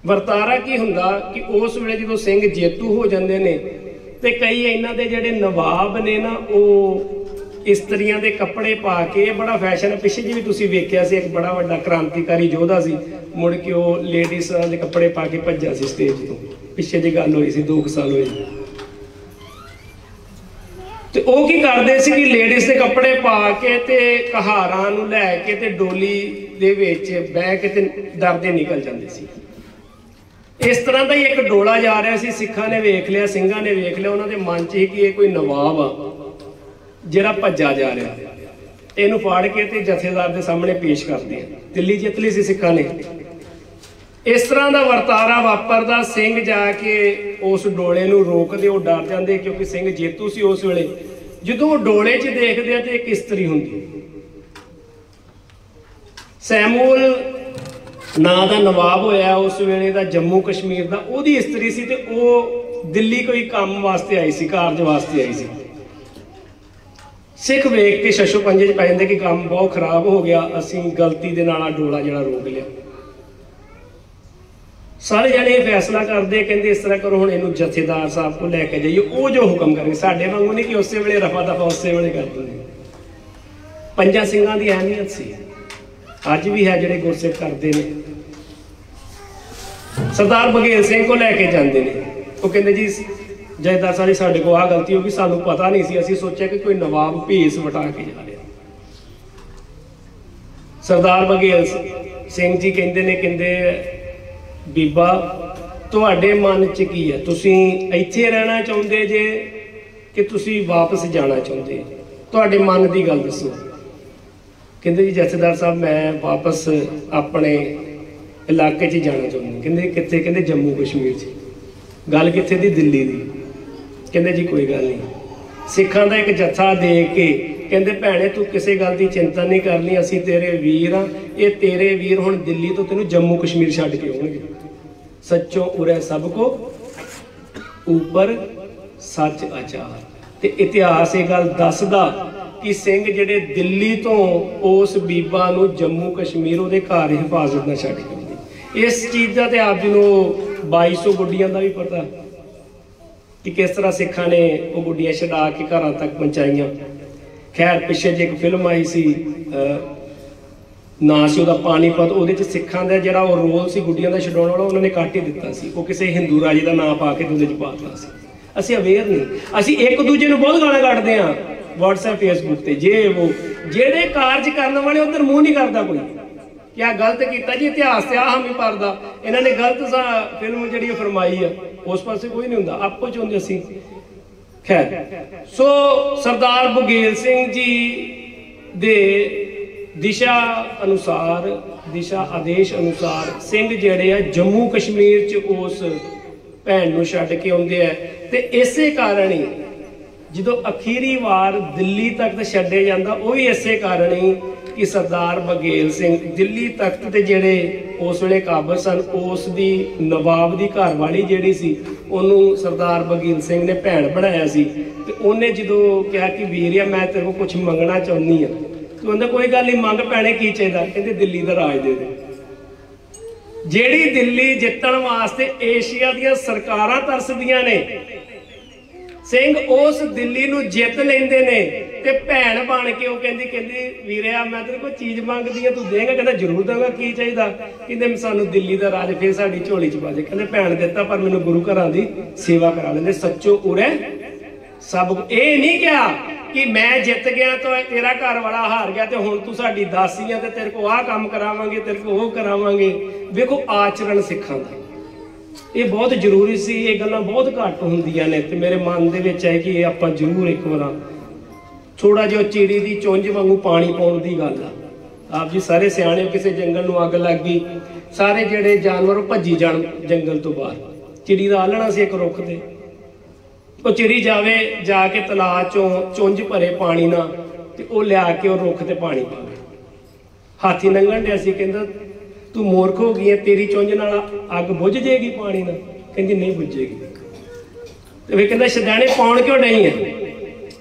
वरतारा की हुंदा कि उस वेले जो सिंह जेतू हो जाते ने ते कई इन्हां दे जिहड़े नवाब ने ना वो इस्त्रियां दे कपड़े पा के, बड़ा फैशन है। पिछे जी भी तुसीं वेख्या सी, एक बड़ा वड्डा क्रांतिकारी योद्धा सी, मुड़ के वो लेडीज दे कपड़े पा के भज्जा सी स्टेज तो। पिछे जी गल हुई सी 2 साल हुए। ते वो की करदे सी कि लेडीज दे कपड़े पा के ते कहारां नूं लै के ते डोली दे विच बह के ते डरदे निकल जांदे सी। इस तरह का ही एक डोला जा रहा सी। सिखां ने वेख लिया, सिंघां ने वेख लिया, उन्होंने मन च कि ये कोई नवाब आ जिहड़ा भज्जा जा रहा, इनू फाड़ के ते जथेदार के सामने पेश करते हैं। दिल्ली जित ली सी सिखां ने। इस तरह का वरतारा वापरदा। सिंह जाके उस डोले नू रोकदे, वो डर जाते क्योंकि सिंह जेतू सी उस वेले। जो डोले च देखते तो एक इस्त्री हुंदी, सैमूअल नां दा नवाब होया उस वेले दा जम्मू कश्मीर दा। ओहदी इस्त्री सी ते वो दिल्ली कोई काम वास्ते आई सी, कारज वास्ते आई सी। सिख वेख के शशो पंजे च पै जांदे कि काम बहुत खराब हो गया, असी गलती दे नाल डोला जिहड़ा रोक लिया। सारे जने फैसला करते, कहते इस तरह करो हुण इहनूं जथेदार साहब को लैके जाइए, वो जो हुक्म करेंगे। साडे वांगू नहीं कि उस वेले रफा दफा उस वेले कर देंगे। पंजां सिंघां दी अहमियत सी, अज भी है जिहड़े गुरसिख करते हैं। सरदार बघेल सिंह को लैके जाते हैं, वो कहते जी जथेदार साहब साडे को आ गलती होगी, सानू पता नहीं सी, असीं सोचा कि कोई नवाब भेस वटा के जा रहा। सरदार बघेल सिंह जी कहते ने, कहते बीबा तुहाडे मन च की है, तुसीं इत्थे रहना चाहुंदे जे कि तुसीं वापस जाना चाहुंदे, तुहाडे मन की गल दसो। कहते जी जथेदार साहब मैं वापस अपने इलाके च जाना चाहुंदा। कहते कित्थे? कहते जम्मू कश्मीर च। गल कित्थे दी? दिल्ली दी। कहते जी कोई गल नहीं। सिखां दा एक जत्था दे के कहते भैणे तू किसी गल की चिंता नहीं करनी, असीं तेरे वीर हाँ, ये तेरे वीर हुण दिल्ली तो तेनू जम्मू कश्मीर छड्ड के आउणगे। सच्चों उरै सब को ऊपर सच आचार। ते इतिहास ये गल दसदा कि सिंह जिहड़े दिल्ली तो उस बीबा नू जम्मू कश्मीर उहदे घर हिफाजत नाल छड्ड के आउंदे। इस चीज़ का तो आप जी नूं 2200 गुड्डियां का भी पता कि किस तरह सिखां ने वो गुड्डियां छड़ा के घर तक पहुँचाइयां। खैर पिछे जी एक फिल्म आई सी, ना सी उहदा पानीपत, उहदे च सिखां दा जिहड़ा वो रोल सी गुड्डियां दा छडाउण वाला उन्होंने कट ही दिता सी। वो किसी हिंदू राजे का नाम पा के उहदे च पाता सी। असीं अवेयर नहीं, असीं एक दूजे नूं बहुत गालां कढदे हां WhatsApp Facebook ਤੇ ਜੇ ਉਹ ਜਿਹੜੇ ਕਾਰਜ ਕਰਨ ਵਾਲੇ ਉਧਰ ਮੂੰਹ ਨਹੀਂ ਕਰਦਾ ਕੋਈ ਕਿ ਆ ਗਲਤ ਕੀਤਾ ਜੀ, ਇਤਿਹਾਸ ਤੇ ਆ ਹਾਮੀ ਭਰਦਾ, ਇਹਨਾਂ ਨੇ ਗਲਤ ਫਿਲਮ ਜਿਹੜੀ ਫਰਮਾਈ ਆ, ਉਸ ਪਾਸੇ ਕੋਈ ਨਹੀਂ ਹੁੰਦਾ, ਆਪੋ ਚ ਹੁੰਦੇ ਅਸੀਂ। ਖੈਰ, ਸੋ ਸਰਦਾਰ ਬਘੇਲ ਸਿੰਘ ਜੀ ਦੇ ਦਿਸ਼ਾ ਅਨੁਸਾਰ, ਦਿਸ਼ਾ ਆਦੇਸ਼ ਅਨੁਸਾਰ ਸਿੰਘ ਜਿਹੜੇ ਆ ਜੰਮੂ ਕਸ਼ਮੀਰ ਚ ਉਸ ਭੈਣ ਨੂੰ ਛੱਡ ਕੇ ਆਉਂਦੇ ਆ। ਤੇ ਇਸੇ ਕਾਰਨ ਹੀ ਜਦੋਂ ਅਖੀਰੀ ਵਾਰ ਦਿੱਲੀ ਤਖਤ ਛੱਡੇ ਜਾਂਦਾ, ਉਹ ਵੀ ਇਸੇ ਕਾਰਨ ਹੀ ਕਿ ਸਰਦਾਰ ਬਘੇਲ ਸਿੰਘ ਦਿੱਲੀ ਤਖਤ ਤੇ ਜਿਹੜੇ ਉਸ ਵੇਲੇ ਕਾਬਲ ਸਨ, ਉਸ ਦੀ ਨਵਾਬ ਦੀ ਘਰ ਵਾਲੀ ਜਿਹੜੀ ਸੀ, ਉਹਨੂੰ ਸਰਦਾਰ ਬਘੇਲ ਸਿੰਘ ਨੇ ਭੈਣ ਬਣਾਇਆ ਸੀ। ਤੇ ਉਹਨੇ ਜਦੋਂ ਕਿਹਾ ਕਿ ਵੀਰਿਆ ਮੈਂ ਤੇਰੇ ਕੋਲ ਕੁਝ ਮੰਗਣਾ ਚਾਹੁੰਦੀ ਆ, ਤੇ ਕਹਿੰਦਾ ਕੋਈ ਗੱਲ ਨਹੀਂ, ਮੰਗ ਭੈਣੇ ਕੀ ਚਾਹੀਦਾ? ਕਹਿੰਦੇ ਦਿੱਲੀ ਦਾ ਰਾਜ ਦੇ ਦੇ। ਜਿਹੜੀ ਦਿੱਲੀ ਜਿੱਤਣ ਵਾਸਤੇ ਏਸ਼ੀਆ ਦੀਆਂ ਸਰਕਾਰਾਂ ਤਰਸਦੀਆਂ ਨੇ, ਸਿੰਘ ਉਸ ਦਿੱਲੀ ਨੂੰ ਜਿੱਤ ਲੈਂਦੇ ਨੇ। ਤੇ ਭੈਣ ਬਣ ਕੇ ਉਹ ਕਹਿੰਦੀ ਵੀਰਿਆ ਮੈਂ ਤੇਰੇ ਕੋਲ ਚੀਜ਼ ਮੰਗਦੀ ਆ, ਤੂੰ ਦੇਂਗਾ? ਕਹਿੰਦਾ ਜ਼ਰੂਰ ਦਾਂਗਾ, ਕੀ ਚਾਹੀਦਾ? ਕਹਿੰਦੇ ਸਾਨੂੰ ਦਿੱਲੀ ਦਾ ਰਾਜ ਫੇਰ ਸਾਡੀ ਝੋਲੀ ਚ ਪਾ ਦੇ। ਕਹਿੰਦੇ ਭੈਣ ਦਿੱਤਾ, ਪਰ ਮੈਨੂੰ ਗੁਰੂ ਘਰਾਂ ਦੀ ਸੇਵਾ ਕਰਾ ਲੈਂਦੇ। ਸੱਚੋ ਉਰੇ ਸਭ, ਇਹ ਨਹੀਂ ਕਿਹਾ ਕਿ ਮੈਂ ਜਿੱਤ ਗਿਆ ਤਾਂ ਤੇਰਾ ਘਰ ਵਾਲਾ ਹਾਰ ਗਿਆ ਤੇ ਹੁਣ ਤੂੰ ਸਾਡੀ ਦਾਸੀ ਆ ਤੇ ਤੇਰੇ ਕੋਲ ਆਹ ਕੰਮ ਕਰਾਵਾਂਗੇ, ਤੇਰੇ ਕੋਲ ਉਹ ਕਰਾਵਾਂਗੇ। ਵੇਖੋ ਆਚਰਣ ਸਿੱਖਾਂ ਦਾ ਇਹ ਬਹੁਤ ਜ਼ਰੂਰੀ ਸੀ। ਇਹ ਗੱਲਾਂ ਬਹੁਤ ਘੱਟ ਹੁੰਦੀਆਂ ਨੇ ਤੇ ਮੇਰੇ ਮਨ ਦੇ ਵਿੱਚ ਹੈ ਕਿ ਇਹ ਆਪਾਂ ਜ਼ਰੂਰ ਇੱਕ ਵਾਰ ਥੋੜਾ ਜਿਹਾ ਚਿੜੀ ਦੀ ਚੁੰਝ ਵਾਂਗੂ ਪਾਣੀ ਪਾਉਣ ਦੀ ਗੱਲ ਆ। ਆਪ ਜੀ ਸਾਰੇ ਸਿਆਣੇ, ਕਿਸੇ ਜੰਗਲ ਨੂੰ ਅੱਗ ਲੱਗ ਗਈ, ਸਾਰੇ ਜਿਹੜੇ ਜਾਨਵਰ ਉਹ ਭੱਜੀ ਜਾਣ ਜੰਗਲ ਤੋਂ ਬਾਹਰ। ਚਿੜੀ ਦਾ ਆਲਣਾ ਸੀ ਇੱਕ ਰੁੱਖ ਤੇ, ਉਹ ਚਿੜੀ ਜਾਵੇ ਜਾ ਕੇ ਤਲਾਅ ਚੋਂ ਚੁੰਝ ਭਰੇ ਪਾਣੀ ਨਾਲ ਤੇ ਉਹ ਲਿਆ ਕੇ ਉਹ ਰੁੱਖ ਤੇ ਪਾਣੀ ਪਾਵੇ। ਹਾਥੀ ਲੰਘਣ ਡਿਆ ਸੀ, ਕਹਿੰਦਾ ਤੂੰ ਮੂਰਖ ਹੋ ਗਈ ਹੈ, ਤੇਰੀ ਚੁੰਝ ਨਾਲ ਅੱਗ ਬੁੱਝ ਜਾਏਗੀ ਪਾਣੀ ਨਾਲ? ਕਹਿੰਦੀ ਨਹੀਂ ਬੁੱਝੇਗੀ। ਤੇ ਵੇ ਕਹਿੰਦਾ ਸ਼ੈਤਾਨੇ ਪਾਉਣ ਕਿਉਂ ਨਹੀਂ ਹੈ?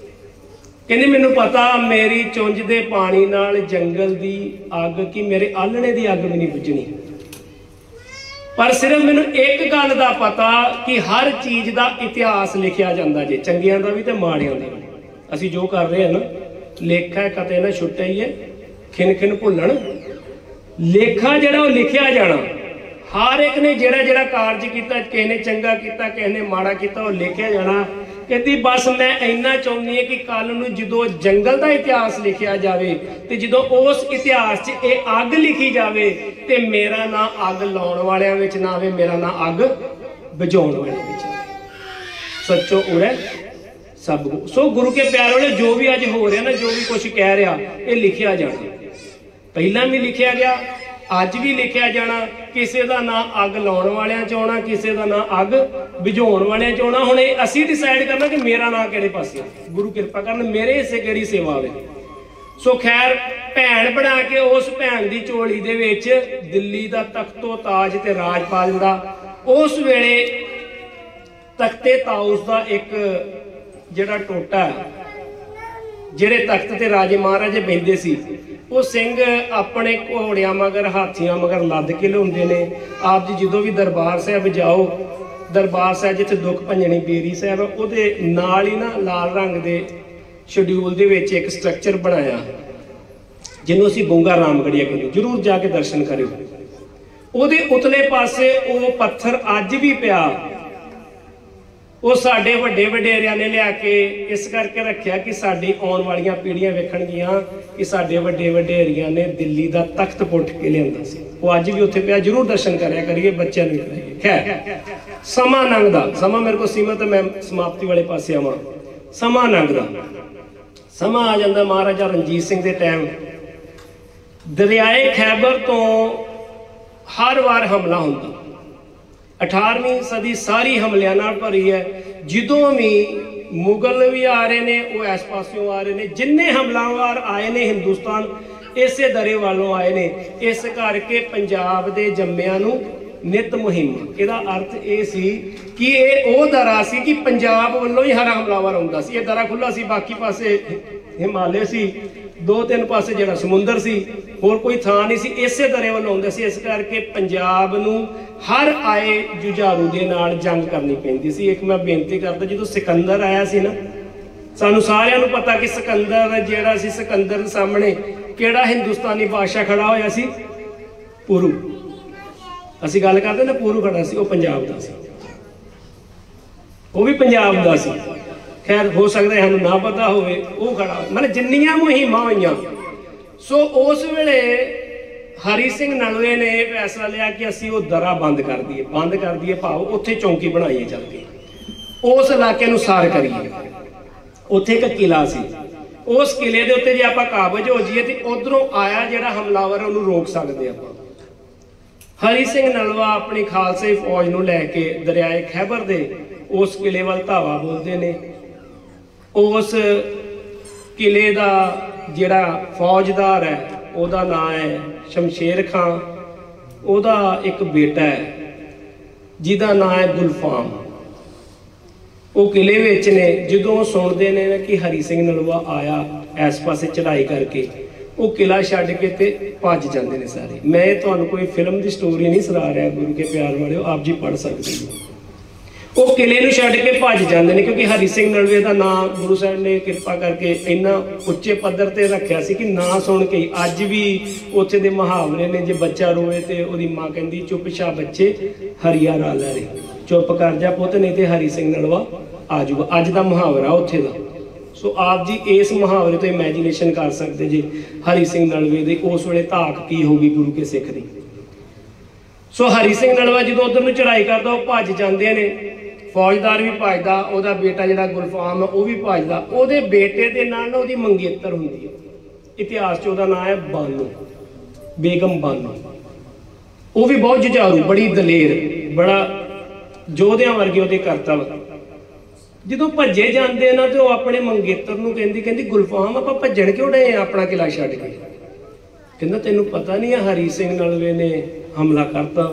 ਕਹਿੰਦੀ ਮੈਨੂੰ ਪਤਾ ਮੇਰੀ ਚੁੰਝ ਦੇ ਪਾਣੀ ਨਾਲ ਜੰਗਲ ਦੀ ਅੱਗ ਕੀ ਮੇਰੇ ਆਲਣੇ ਦੀ ਅੱਗ ਵੀ ਨਹੀਂ ਬੁੱਝਣੀ, ਪਰ ਸਿਰਫ ਮੈਨੂੰ ਇੱਕ ਗੱਲ ਦਾ ਪਤਾ ਕਿ ਹਰ ਚੀਜ਼ ਦਾ ਇਤਿਹਾਸ ਲਿਖਿਆ ਜਾਂਦਾ ਜੇ, ਚੰਗਿਆਂ ਦਾ ਵੀ ਤੇ ਮਾੜਿਆਂ ਦਾ ਵੀ। ਅਸੀਂ ਜੋ ਕਰ ਰਹੇ ਹਾਂ ਨਾ, ਲੇਖਾ ਕਤੇ ਨਾ ਛੁੱਟਿਆ ਹੀ ਹੈ, ਖਿਨ ਖਿਨ ਭੁੱਲਣ। ਲੇਖਾ ਜਿਹੜਾ ਉਹ ਲਿਖਿਆ ਜਾਣਾ, ਹਰ ਇੱਕ ਨੇ ਜਿਹੜਾ ਜਿਹੜਾ ਕਾਰਜ ਕੀਤਾ, ਕਿਸੇ ਨੇ ਚੰਗਾ ਕੀਤਾ, ਕਿਸੇ ਨੇ ਮਾੜਾ ਕੀਤਾ, ਉਹ ਲਿਖਿਆ ਜਾਣਾ। ਕਹਿੰਦੀ ਬਸ ਮੈਂ ਇੰਨਾ ਚਾਹੁੰਦੀ ਹਾਂ ਕਿ ਕੱਲ ਨੂੰ ਜਦੋਂ ਜੰਗਲ ਦਾ ਇਤਿਹਾਸ ਲਿਖਿਆ ਜਾਵੇ ਤੇ ਜਦੋਂ ਉਸ ਇਤਿਹਾਸ 'ਚ ਇਹ ਅੱਗ ਲਿਖੀ ਜਾਵੇ ਤੇ ਮੇਰਾ ਨਾਂ ਅੱਗ ਲਾਉਣ ਵਾਲਿਆਂ ਵਿੱਚ ਨਾ ਆਵੇ, ਮੇਰਾ ਨਾਂ ਅੱਗ ਬੁਝਾਉਣ ਵਾਲਿਆਂ ਵਿੱਚ। ਸੱਚੋ ਉਰੇ ਸਭ। ਸੋ ਗੁਰੂ ਕੇ ਪਿਆਰੇ ਵਾਲੇ, ਜੋ ਵੀ ਅੱਜ ਹੋ ਰਿਹਾ ਨਾ, ਜੋ ਵੀ ਕੁਝ ਕਹਿ ਰਿਹਾ, ਇਹ ਲਿਖਿਆ ਜਾਣਾ। ਪਹਿਲਾਂ ਵੀ ਲਿਖਿਆ ਗਿਆ, ਅੱਜ ਵੀ ਲਿਖਿਆ ਜਾਣਾ। ਕਿਸੇ ਦਾ ਨਾਂ ਅੱਗ ਲਾਉਣ ਵਾਲਿਆਂ 'ਚ ਆਉਣਾ, ਕਿਸੇ ਦਾ ਨਾਂ ਅੱਗ ਬੁਝਾਉਣ ਵਾਲਿਆਂ 'ਚ ਆਉਣਾ। ਹੁਣ ਇਹ ਅਸੀਂ ਡਿਸਾਈਡ ਕਰਨਾ ਕਿ ਮੇਰਾ ਨਾਂ ਕਿਹੜੇ ਪਾਸੇ, ਗੁਰੂ ਕਿਰਪਾ ਕਰਨ ਮੇਰੇ ਹਿੱਸੇ ਕਿਹੜੀ ਸੇਵਾ ਹੋਵੇ। ਸੋ ਖੈਰ, ਭੈਣ ਬਣਾ ਕੇ ਉਸ ਭੈਣ ਦੀ ਝੋਲੀ ਦੇ ਵਿੱਚ ਦਿੱਲੀ ਦਾ ਤਖਤੋ ਤਾਜ ਤੇ ਰਾਜ ਪਾ ਦਿੰਦਾ। ਉਸ ਵੇਲੇ ਤਖਤੇ ਤਾਊਸ ਦਾ ਇੱਕ ਜਿਹੜਾ ਟੋਟਾ, ਜਿਹੜੇ ਤਖਤ ਤੇ ਰਾਜੇ ਮਹਾਰਾਜੇ ਬਹਿੰਦੇ ਸੀ, ਉਹ ਸਿੰਘ ਆਪਣੇ ਘੋੜਿਆਂ ਮਗਰ, ਹਾਥੀਆਂ ਮਗਰ ਲੱਦ ਕੇ ਲਿਆਉਂਦੇ ਨੇ। ਆਪ ਜੀ ਜਦੋਂ ਵੀ ਦਰਬਾਰ ਸਾਹਿਬ ਜਾਓ, ਦਰਬਾਰ ਸਾਹਿਬ ਜਿੱਥੇ ਦੁੱਖ ਭੰਜਣੀ ਬੇਰੀ ਸਾਹਿਬ, ਉਹਦੇ ਨਾਲ ਹੀ ਨਾ ਲਾਲ ਰੰਗ ਦੇ ਸ਼ਡਿਊਲ ਦੇ ਵਿੱਚ ਇੱਕ ਸਟਰਕਚਰ ਬਣਾਇਆ ਜਿਹਨੂੰ ਅਸੀਂ ਬੁੰਗਾ ਰਾਮਗੜੀਆ ਕਹਿੰਦੇ, ਜ਼ਰੂਰ ਜਾ ਕੇ ਦਰਸ਼ਨ ਕਰਿਓ। ਉਹਦੇ ਉਤਲੇ ਪਾਸੇ ਉਹ ਪੱਥਰ ਅੱਜ ਵੀ ਪਿਆ। ਉਹ ਸਾਡੇ ਵੱਡੇ ਵਡੇਰਿਆਂ ਨੇ ਲਿਆ ਕੇ ਇਸ ਕਰਕੇ ਰੱਖਿਆ ਕਿ ਸਾਡੀ ਆਉਣ ਵਾਲੀਆਂ ਪੀੜ੍ਹੀਆਂ ਵੇਖਣਗੀਆਂ ਕਿ ਸਾਡੇ ਵੱਡੇ ਵਡੇਰਿਆਂ ਨੇ ਦਿੱਲੀ ਦਾ ਤਖਤ ਪੁੱਟ ਕੇ ਲਿਆਂਦਾ ਸੀ। ਉਹ ਅੱਜ ਵੀ ਉੱਥੇ ਪਿਆ, ਜ਼ਰੂਰ ਦਰਸ਼ਨ ਕਰਿਆ ਕਰੀਏ, ਬੱਚਿਆਂ ਨੂੰ ਕਰਾਈਏ। ਖੈਰ, ਸਮਾਂ ਲੰਘਦਾ, ਸਮਾਂ ਮੇਰੇ ਕੋਲ ਸੀਮਤ ਹੈ, ਮੈਂ ਸਮਾਪਤੀ ਵਾਲੇ ਪਾਸੇ ਆਵਾਂ। ਸਮਾਂ ਲੰਘਦਾ, ਸਮਾਂ ਆ ਜਾਂਦਾ ਮਹਾਰਾਜਾ ਰਣਜੀਤ ਸਿੰਘ ਦੇ ਟਾਈਮ। ਦਰਿਆਏ ਖੈਬਰ ਤੋਂ ਹਰ ਵਾਰ ਹਮਲਾ ਹੁੰਦਾ। 18ਵੀਂ ਸਦੀ ਸਾਰੀ ਹਮਲਿਆਂ ਨਾਲ ਭਰੀ ਹੈ। ਜਦੋਂ ਵੀ ਮੁਗਲ ਵੀ ਆ ਰਹੇ ਨੇ, ਉਹ ਇਸ ਪਾਸਿਓਂ ਆ ਰਹੇ ਨੇ, ਜਿੰਨੇ ਹਮਲਾਵਰ ਆਏ ਨੇ ਹਿੰਦੁਸਤਾਨ ਇਸੇ ਦਰੇ ਵੱਲੋਂ ਆਏ ਨੇ। ਇਸ ਕਰਕੇ ਪੰਜਾਬ ਦੇ ਜੰਮਿਆਂ ਨੂੰ ਨਿਤ ਮੁਹਿੰਮ, ਇਹਦਾ ਅਰਥ ਇਹ ਸੀ ਕਿ ਇਹ ਉਹ ਦਰਾ ਸੀ ਕਿ ਪੰਜਾਬ ਵੱਲੋਂ ਹੀ ਹਰ ਹਮਲਾਵਰ ਆਉਂਦਾ ਸੀ। ਇਹ ਦਰਾ ਖੁੱਲਾ ਸੀ, ਬਾਕੀ ਪਾਸੇ ਹਿਮਾਲय ਸੀ, 2-3 ਪਾਸੇ ਜਿਹੜਾ ਸਮੁੰਦਰ ਸੀ, ਹੋਰ ਕੋਈ ਥਾਂ ਨਹੀਂ ਸੀ। ਇਸੇ ਦਰੇ ਵੱਲੋਂ ਆਉਂਦੇ ਸੀ। ਇਸ ਕਰਕੇ ਪੰਜਾਬ ਨੂੰ ਹਰ ਆਏ ਜੁਝਾਰੂ ਦੇ ਨਾਲ ਜੰਗ ਕਰਨੀ ਪੈਂਦੀ ਸੀ। ਇੱਕ ਮੈਂ ਬੇਨਤੀ ਕਰਦਾ, ਜਦੋਂ ਸਿਕੰਦਰ ਆਇਆ ਸੀ ਨਾ, ਸਾਨੂੰ ਸਾਰਿਆਂ ਨੂੰ ਪਤਾ ਕਿ ਸਿਕੰਦਰ ਜਿਹੜਾ ਸੀ, ਸਿਕੰਦਰ ਦੇ ਸਾਹਮਣੇ ਕਿਹੜਾ ਹਿੰਦੁਸਤਾਨੀ ਬਾਦਸ਼ਾਹ ਖੜਾ ਹੋਇਆ ਸੀ? ਪੁਰੂ। ਅਸੀਂ ਗੱਲ ਕਰਦੇ ਨਾ, ਪੁਰੂ ਖੜਾ ਸੀ, ਉਹ ਪੰਜਾਬ ਦਾ ਸੀ, ਉਹ ਵੀ ਪੰਜਾਬ ਦਾ ਸੀ। खैर हो सकता है सानू ना पता होवे, वो खड़ा मतलब जिन्नियां मुहिमां होईयां। सो उस वेले हरी सिंह नलवे ने फैसला लिया कि असीं वो दरा बंद कर दईए भाव उत्थे चौंकी बनाईए चल के उस इलाके नूं सार करिए। उत्थे एक किला सी, उस किले दे उत्ते जे आपां काबज हो जाइए ते उधरों आया जिहड़ा हमलावर उहनूं रोक सकदे आपां। हरी सिंह नलवा अपनी खालसा फौज नूं लैके दरियाए खैबर दे उस किले वाल धावा बोलते ने। उस किले का जिहड़ा फौजदार है उहदा नाम है शमशेर खां। उहदा एक बेटा है जिहदा नाम है गुलफाम। वो किले विच ने जदों सुनते ने कि हरी सिंह नलवा आया इस पासे चढ़ाई करके, वो किला छड्ड के ते भज जाते हैं सारे। मैं तुहानूं कोई फिल्म की स्टोरी नहीं सुना रहा, गुरु के प्यार वाले आप जी पढ़ सकते हो। वो किले नूं छड्ड के भज जाते हैं क्योंकि हरी सिंह नलवे का नाम गुरु साहब ने किरपा करके इन्ना उच्चे पद्धर ते रखिया सी कि ना सुन के अज भी उत्थे दे मुहावरे ने, जे बच्चा रोए तो उसकी माँ कहती चुप छा बच्चे हरिया राला रे, चुप कर जा पुत नहीं तो हरी सिंह नलवा आ जाऊगा। अज का मुहावरा उत्थे दा। सो आप जी इस मुहावरे तो इमेजिनेशन कर सकते जी हरी सिंह नलवे दी उस वेले धाक की होगी गुरु के सिख दी। सो हरी सिंह नलवा जो उधर नूं चढ़ाई करता वो भज जाते ने, फौजदार भी भजदा, उहदा बेटा जिहड़ा गुलफाम है वह भी भजदा। उहदे बेटे दे नाल ना उहदी मंगेतर हुंदी है, इतिहास च उहदा नाम है बानो, बेगम बानो। वो भी बहुत जुझारू, बड़ी दलेर, बड़ा योधियां वर्गे उहदे करतब। जो भजे जाते ना तो अपने मंगेतर नूं कहंदी गुलफाम आपां भजन क्यों डे अपना किला छड्ड के? कहंदा तैनूं पता नहीं है हरी सिंह नलवे ने हमला करता।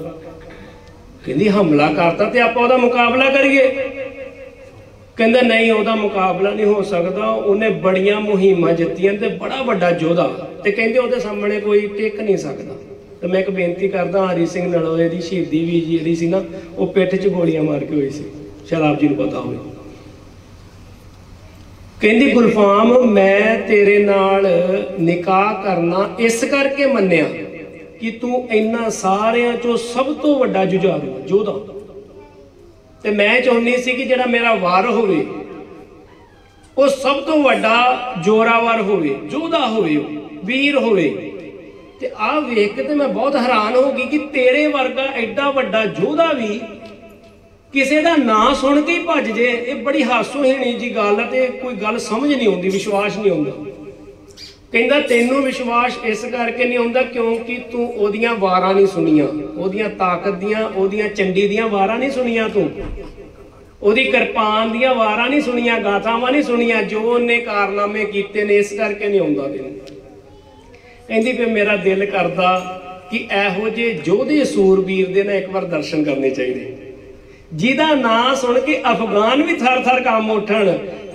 कहंदी हमला करता तो आपां उहदा मुकाबला करिए। कहंदा नहीं उहदा मुकाबला नहीं हो सकता, उन्हें बड़ियां मुहिमां जित्तियां ते बड़ा वड्डा योधा, ते कहंदे उहदे सामने कोई टिक नहीं सकदा। तो मैं एक बेनती करदा हरी सिंह नलवे दी शहीदी भी जिहड़ी सी ना वो पिठ च गोलियां मार के होई सी, शायद आप जी नूं पता होवे। कहंदी गुलफाम मैं तेरे नाल निकाह करना इस करके मन्निया कि तू इन्ना सारियां चों सब तो वड्डा जुझारू योधा, ते मैं चाहुंदी सी कि जिहड़ा मेरा वार होवे वो सब तो वड्डा जोरावर होवे, योधा होवे, वीर होवे। ते आ वेख के ते मैं बहुत हैरान हो गई कि तेरे वर्गा एडा वड्डा योधा भी किसी का नाम सुन के ही भज जे। ये बड़ी हासोहीणी जी गल है, कोई गल समझ नहीं आती, विश्वास नहीं आता। कहंदा तैनूं विश्वास इस करके नहीं आता क्योंकि तू ओदियां वारां नहीं सुनियां, ओदियां ताकत दियां, ओदियां चंडी दियां वारां नहीं सुनियां, तू ओदी किरपान दियां वारां नहीं सुनियां, गाथावां नहीं सुनियां, जो उन्हें कारनामे कीते ने, इस करके नहीं आता तैनूं। कहंदी फिर मेरा दिल करदा कि इहो जिहे योधे सूरबीर दे ना एक बार दर्शन करने चाहिए, जिहदा नाम सुन के अफगान भी थर थर काम उठन।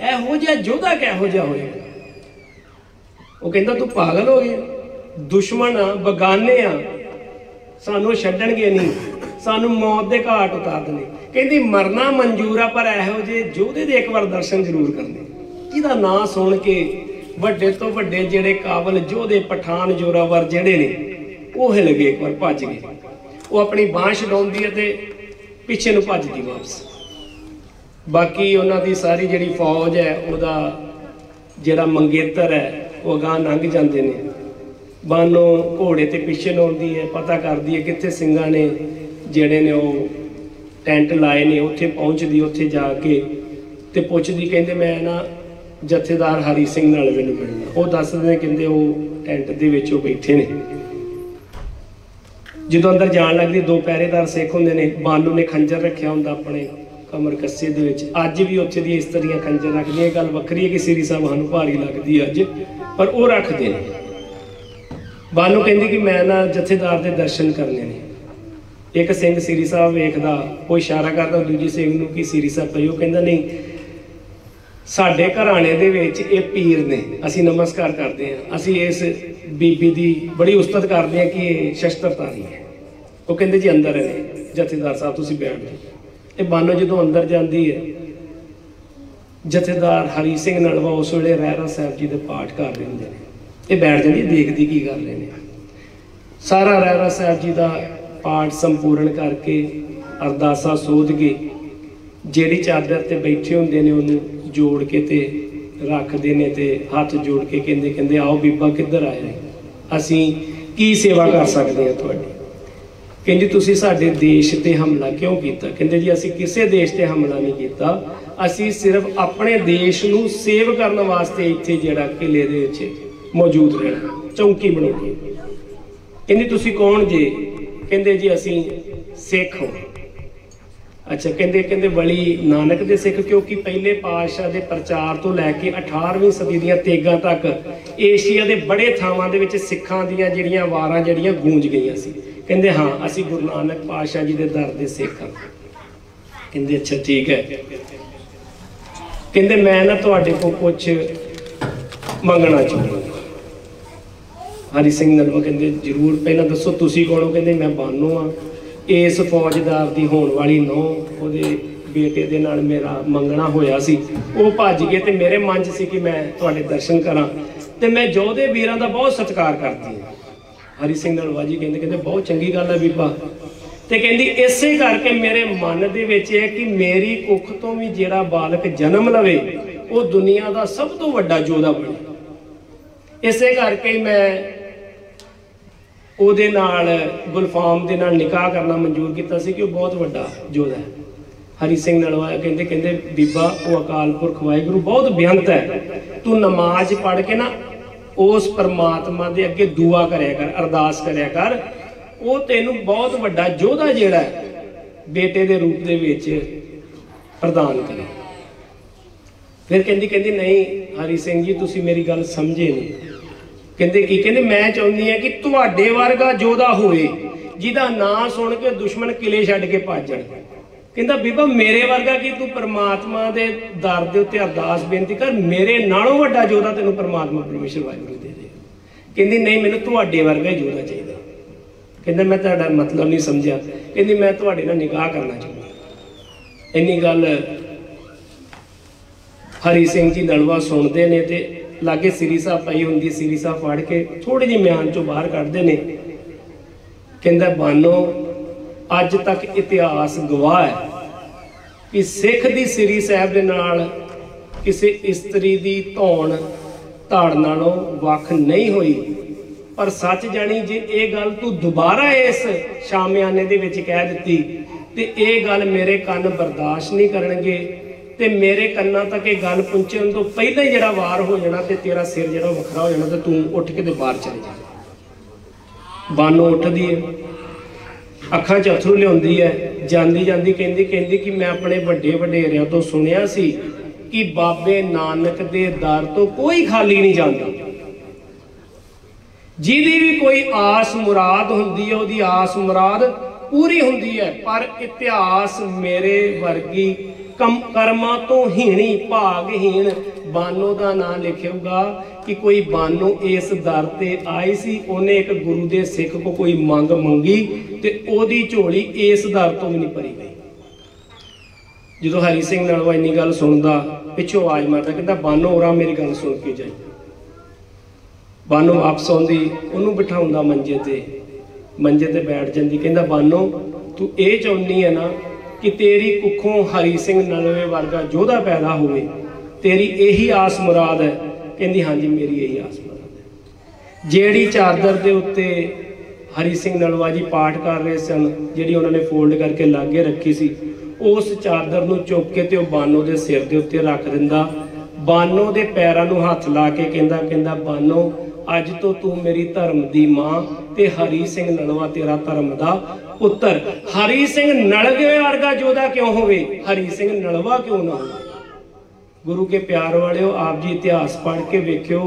इहो जिहा योधा किहो जिहा होएगा? वो कहंदा तू पागल हो गया, दुश्मन आ, बगाने आ, सानू छड्डणगे नहीं, सानू मौत दे घाट उतार देने। कहंदी मरना मंजूर आ पर इहो जिहे योधे दे एक बार दर्शन जरूर करने, जिहदा नाम सुन के वड्डे तो वड्डे जिहड़े काबल योधे पठान जोरावर जिहड़े ने वो हिल गए, एक बार भज गए। वो अपनी बांह छडाउंदी है ते पिछे नूं भजदी वापस। बाकी उन्हां दी सारी जिहड़ी फौज है उहदा जिहड़ा मंगेतर है वो अगां लंघ जाते हैं। बानो घोड़े ते पिछे नूं आउंदी है, पता करदी है कित्थे सिंघां ने जिहड़े ने वो टेंट लाए ने, उत्थे पहुंचदी, उत्थे जाके ते पुछदी, कहंदे मैं ना जथेदार हरी सिंह नलवे नूं मिलना। वो दसदे ने कहंदे वो टेंट दे विच वो बैठे ने। जो अंदर जान लगती दो पहरेदार सिख होंगे ने, बानू ने खंजर रखा होंगे अपने कमर कस्से दे विच। अज भी उत्थे दी इस तरह खंजर रखदियां। गल वक्री है कि श्री साहब सानू भारी लगती है अज, पर वो रखते हैं। बानू कहती कि मैं ना जथेदार के दर्शन करने ने। एक सिंह श्री साहब वेखदा, कोई इशारा करता दूजी सिंह नूं कि श्री साहब पई। वो कहंदा नहीं, साडे घराणे दे विच ये पीर ने, असीं नमस्कार करते हैं, असीं इस बीबी की बड़ी उस्तत करते हैं कि ये शस्त्रधारी है। वो कहते जी अंदर है जथेदार साहब, तुसीं बैठ जाओ। ये बानो जो अंदर जाती है, जथेदार हरी सिंह नलवा उस वेले रहरा साहब जी के पाठ कर रहे होंगे ने। ये बैठ जाती है, देखती की कर रहे हैं। सारा रहरा साहब जी का पाठ संपूर्ण करके अरदासा सोध के जिहड़ी चादर ते बैठे होंगे ने उन्होंने जोड़ के ते रखते ने ते हाथ जोड़ के कहते कहते आओ बीबा किधर आए असी की सेवा कर सकते हैं तुहाडी। कहंदी तुसी साडे देश ते हमला क्यों कीता? कहंदे जी असी किसी देश ते हमला नहीं कीता, असी सिर्फ अपने देश नूं सेव करने वास्ते इत्थे जिहड़ा किले दे विच मौजूद रहना, चौकी बना के। कहंदी तुसी कौन जे? कहंदे जी असी सिख हो। अच्छा कहते कहते बड़ी नानक दे सिख, क्योंकि पहले पातशाह के प्रचार तो लैके 18वीं सदी दी तेगां तक एशिया के बड़े थावां दे विच सिखां दीयां जिहड़ियां वारां जिहड़ियां गूंज गईयां सी। कहते हाँ असी गुरु नानक पातशाह जी के दर दे सिख हां। कहते अच्छा ठीक है। कहते मैं ना तुहाडे कोल कुछ मंगना चाहुंदा। हरि सिंह नलवा कहते जरूर, पहला दसो तुसी कौन हो? कहते मैं बानो हाँ, इस फौजदार की होने वाली नौ ਉਹਦੇ बेटे दे नाल मेरा मंगना होया सी, वो भज गए तो मेरे मन च सी कि मैं तुहाडे दर्शन करा, तो मैं जोधे वीरां दा बहुत सत्कार करती हूँ। हरि सिंह नलवा जी कहते कहते बहुत चंगी गल है बीबा, तो कहती इसे करके मेरे मन दे विच है कि मेरी कुख तो भी जिहड़ा बालक जन्म लवे वो दुनिया का सब तो वड्डा योद्धा बने। इसे करके मैं ਉਹਦੇ ਨਾਲ ਗੁਲਫਾਮ ਦੇ ਨਾਲ ਨਿਕਾਹ ਕਰਨਾ ਮਨਜ਼ੂਰ ਕੀਤਾ ਸੀ ਕਿ ਉਹ ਬਹੁਤ ਵੱਡਾ ਯੋਧਾ ਹੈ। ਹਰੀ ਸਿੰਘ ਨਲਵਾ ਕਹਿੰਦੇ ਕਹਿੰਦੇ ਬੀਬਾ ਉਹ ਅਕਾਲ ਪੁਰਖ ਵਾਹਿਗੁਰੂ ਬਹੁਤ ਬੇਅੰਤ ਹੈ, ਤੂੰ ਨਮਾਜ਼ ਪੜ੍ਹ ਕੇ ਨਾ ਉਸ ਪਰਮਾਤਮਾ ਦੇ ਅੱਗੇ ਦੁਆ ਕਰਿਆ ਕਰ, ਅਰਦਾਸ ਕਰਿਆ ਕਰ, ਉਹ ਤੈਨੂੰ ਬਹੁਤ ਵੱਡਾ ਯੋਧਾ ਜਿਹੜਾ ਬੇਟੇ ਦੇ ਰੂਪ ਦੇ ਵਿੱਚ ਪ੍ਰਦਾਨ ਕਰੇ। ਫਿਰ ਕਹਿੰਦੀ ਕਹਿੰਦੀ ਨਹੀਂ ਹਰੀ ਸਿੰਘ ਜੀ ਤੁਸੀਂ ਮੇਰੀ ਗੱਲ ਸਮਝੇ ਨਹੀਂ। कहते की? कहते मैं चाहती हाँ कि तुहाडे वर्गा योद्धा होए जिहदा नाम सुन के दुश्मन किले छड्ड के भज जाण। कहंदा बीबा मेरे वर्गा की तू परमात्मा दे दर दे उत्ते अरदास बेनती कर, मेरे नालों वड्डा योद्धा तैनूं परमात्मा परमेश्वर वाहिगुरू दे दे। कहंदी नहीं मैनूं तुहाडे वर्गा योद्धा चाहिए। कहंदा मैं तुहाडा मतलब नहीं समझिया। कहंदी मैं तुहाडे नाल निकाह करना चाहुंदी। इन्नी गल हरी सिंह जी नलवा सुनते ने ते लागे सिरी साहब पाई होंगी, सिरी साहब फड़ के थोड़ी जी म्यान चो बाहर कढ़ते ने। कहंदा बानो अज तक इतिहास गवाह है कि सिख दी सिरी साहब दे नाल किसी इस्त्री दी धौण धाड़ नालों वख नहीं हुई, पर सच जानी जे ये गल तू दोबारा इस शामियाने दे विच कह दित्ती ते ये गल मेरे कन्न बर्दाश्त नहीं करनगे ते मेरे कन्ना तक ये गल पहुंचण तो पहले ही जिहड़ा वार हो जाना ते तेरा सिर जिहड़ा वखरा हो जाना ते तू उठ के ते बाहर चले जा। बानो उठदी है, अखां च अथरू लियाउंदी है, जांदी जांदी कहंदी कहंदी कि मैं अपने वड्डे वडेरियां तो सुनिया सी कि बाबे नानक दे दर तो कोई खाली नहीं जाता, जिहदी भी कोई आस मुराद हुंदी है उहदी आस मुराद पूरी हुंदी है। पर इतिहास मेरे वर्गी कर्मा तो हीणी भागहीन बानो का नाम लिखेगा कि कोई बानो इस दर ते आई सी, उन्हें एक गुरु दे सिख को कोई मंग मंगी ते ओदी झोली इस दर तो भी नहीं भरी गई। जो हरी सिंह नलवा इन्नी गल सुनदा पिछों आवाज मारदा कहंदा बानो उरा मेरी गल सुन के जाई। बानो वापस आउंदी उन्होंने बिठाउंदा मंजे ते बैठ जांदी। कहंदा बानो तू ये चाहुंदी है ना कि तेरी कुखों हरी सिंह नलवे वर्गा योद्धा पैदा हुए, तेरी यही आस मुराद है? कहंदी हाँ जी मेरी यही आस मुराद है। जेड़ी चादर दे उत्ते हरी सिंह नलवा जी पाठ कर रहे सन, जिहड़ी उन्होंने फोल्ड करके लागे रखी सी, उस चादर नूं चुक के ते बानो दे सिर दे उत्ते रख दिंदा। बानो दे पैरां नूं हथ ला के कहंदा कहंदा बानो अज तो तू मेरी धर्म दी मां ते हरी सिंह नलवा तेरा धर्म दा पुत्र। हरी सिंह नलवे वर्गा योद्धा क्यों होवे, हरी सिंह नलवा क्यों ना हो? गुरु के प्यार वालिओ आप जी इतिहास पढ़ के वेखियो,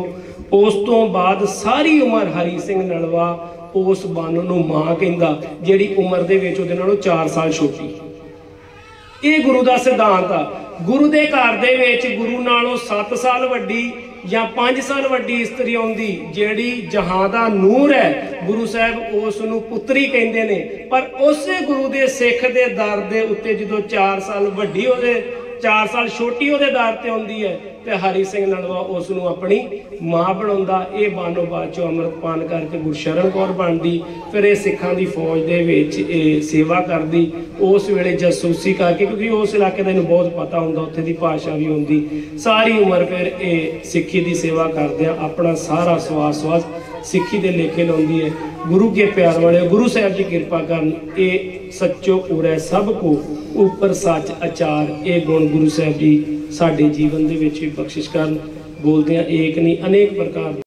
उस तो बाद सारी उम्र हरी सिंह नलवा उस बानो नूं मां कहंदा जिहड़ी उम्र दे विच उहदे नालों 4 साल छोटी। ये गुरु का सिद्धांत आ। गुरु के घर दे विच गुरु नालों 7 साल वड्डी या 5 साल वड्डी इस्त्री आउंदी जिहड़ी जहां दा नूर है, गुरु साहब उस नूं पुत्री कहंदे ने। पर उस गुरु दे सिख दे दर दे उत्ते जदों 4 साल वड्डी होवे 4 साल छोटी ਉਹਦੇ ਦਰ ਤੇ ਹੁੰਦੀ ਹੈ ਤੇ ਹਰੀ ਸਿੰਘ ਨਲਵਾ ਉਸ ਨੂੰ ਆਪਣੀ ਮਾਂ ਬਣਾਉਂਦਾ। ਇਹ ਬਾਨੋ ਬਾਅਦ ਚੋਂ ਅੰਮ੍ਰਿਤਪਾਨ ਕਰਕੇ ਗੁਰਸ਼ਰਨ ਕੌਰ ਬਣਦੀ। ਫਿਰ ਇਹ ਸਿੱਖਾਂ ਦੀ ਫੌਜ ਦੇ ਵਿੱਚ ਇਹ ਸੇਵਾ ਕਰਦੀ। ਉਸ ਵੇਲੇ ਜਾਸੂਸੀ ਕਰਕੇ, ਕਿਉਂਕਿ ਉਸ ਇਲਾਕੇ ਦਾ ਇਹਨੂੰ ਬਹੁਤ ਪਤਾ ਹੁੰਦਾ, ਉੱਥੇ ਦੀ ਭਾਸ਼ਾ ਵੀ ਹੁੰਦੀ। ਸਾਰੀ ਉਮਰ ਫਿਰ ਇਹ ਸਿੱਖੀ ਦੀ ਸੇਵਾ ਕਰਦਿਆਂ ਆਪਣਾ ਸਾਰਾ ਸਵਾਸ सिखी दे लेखे लाउंदी है। गुरु के प्यार वाले गुरु साहब जी कृपा करन, ये सच्चो पूरा सब को ऊपर सच आचार, ये गुण गुरु साहब जी साडे जीवन दे विच भी बख्शिश करन। बोलदे एक नहीं अनेक प्रकार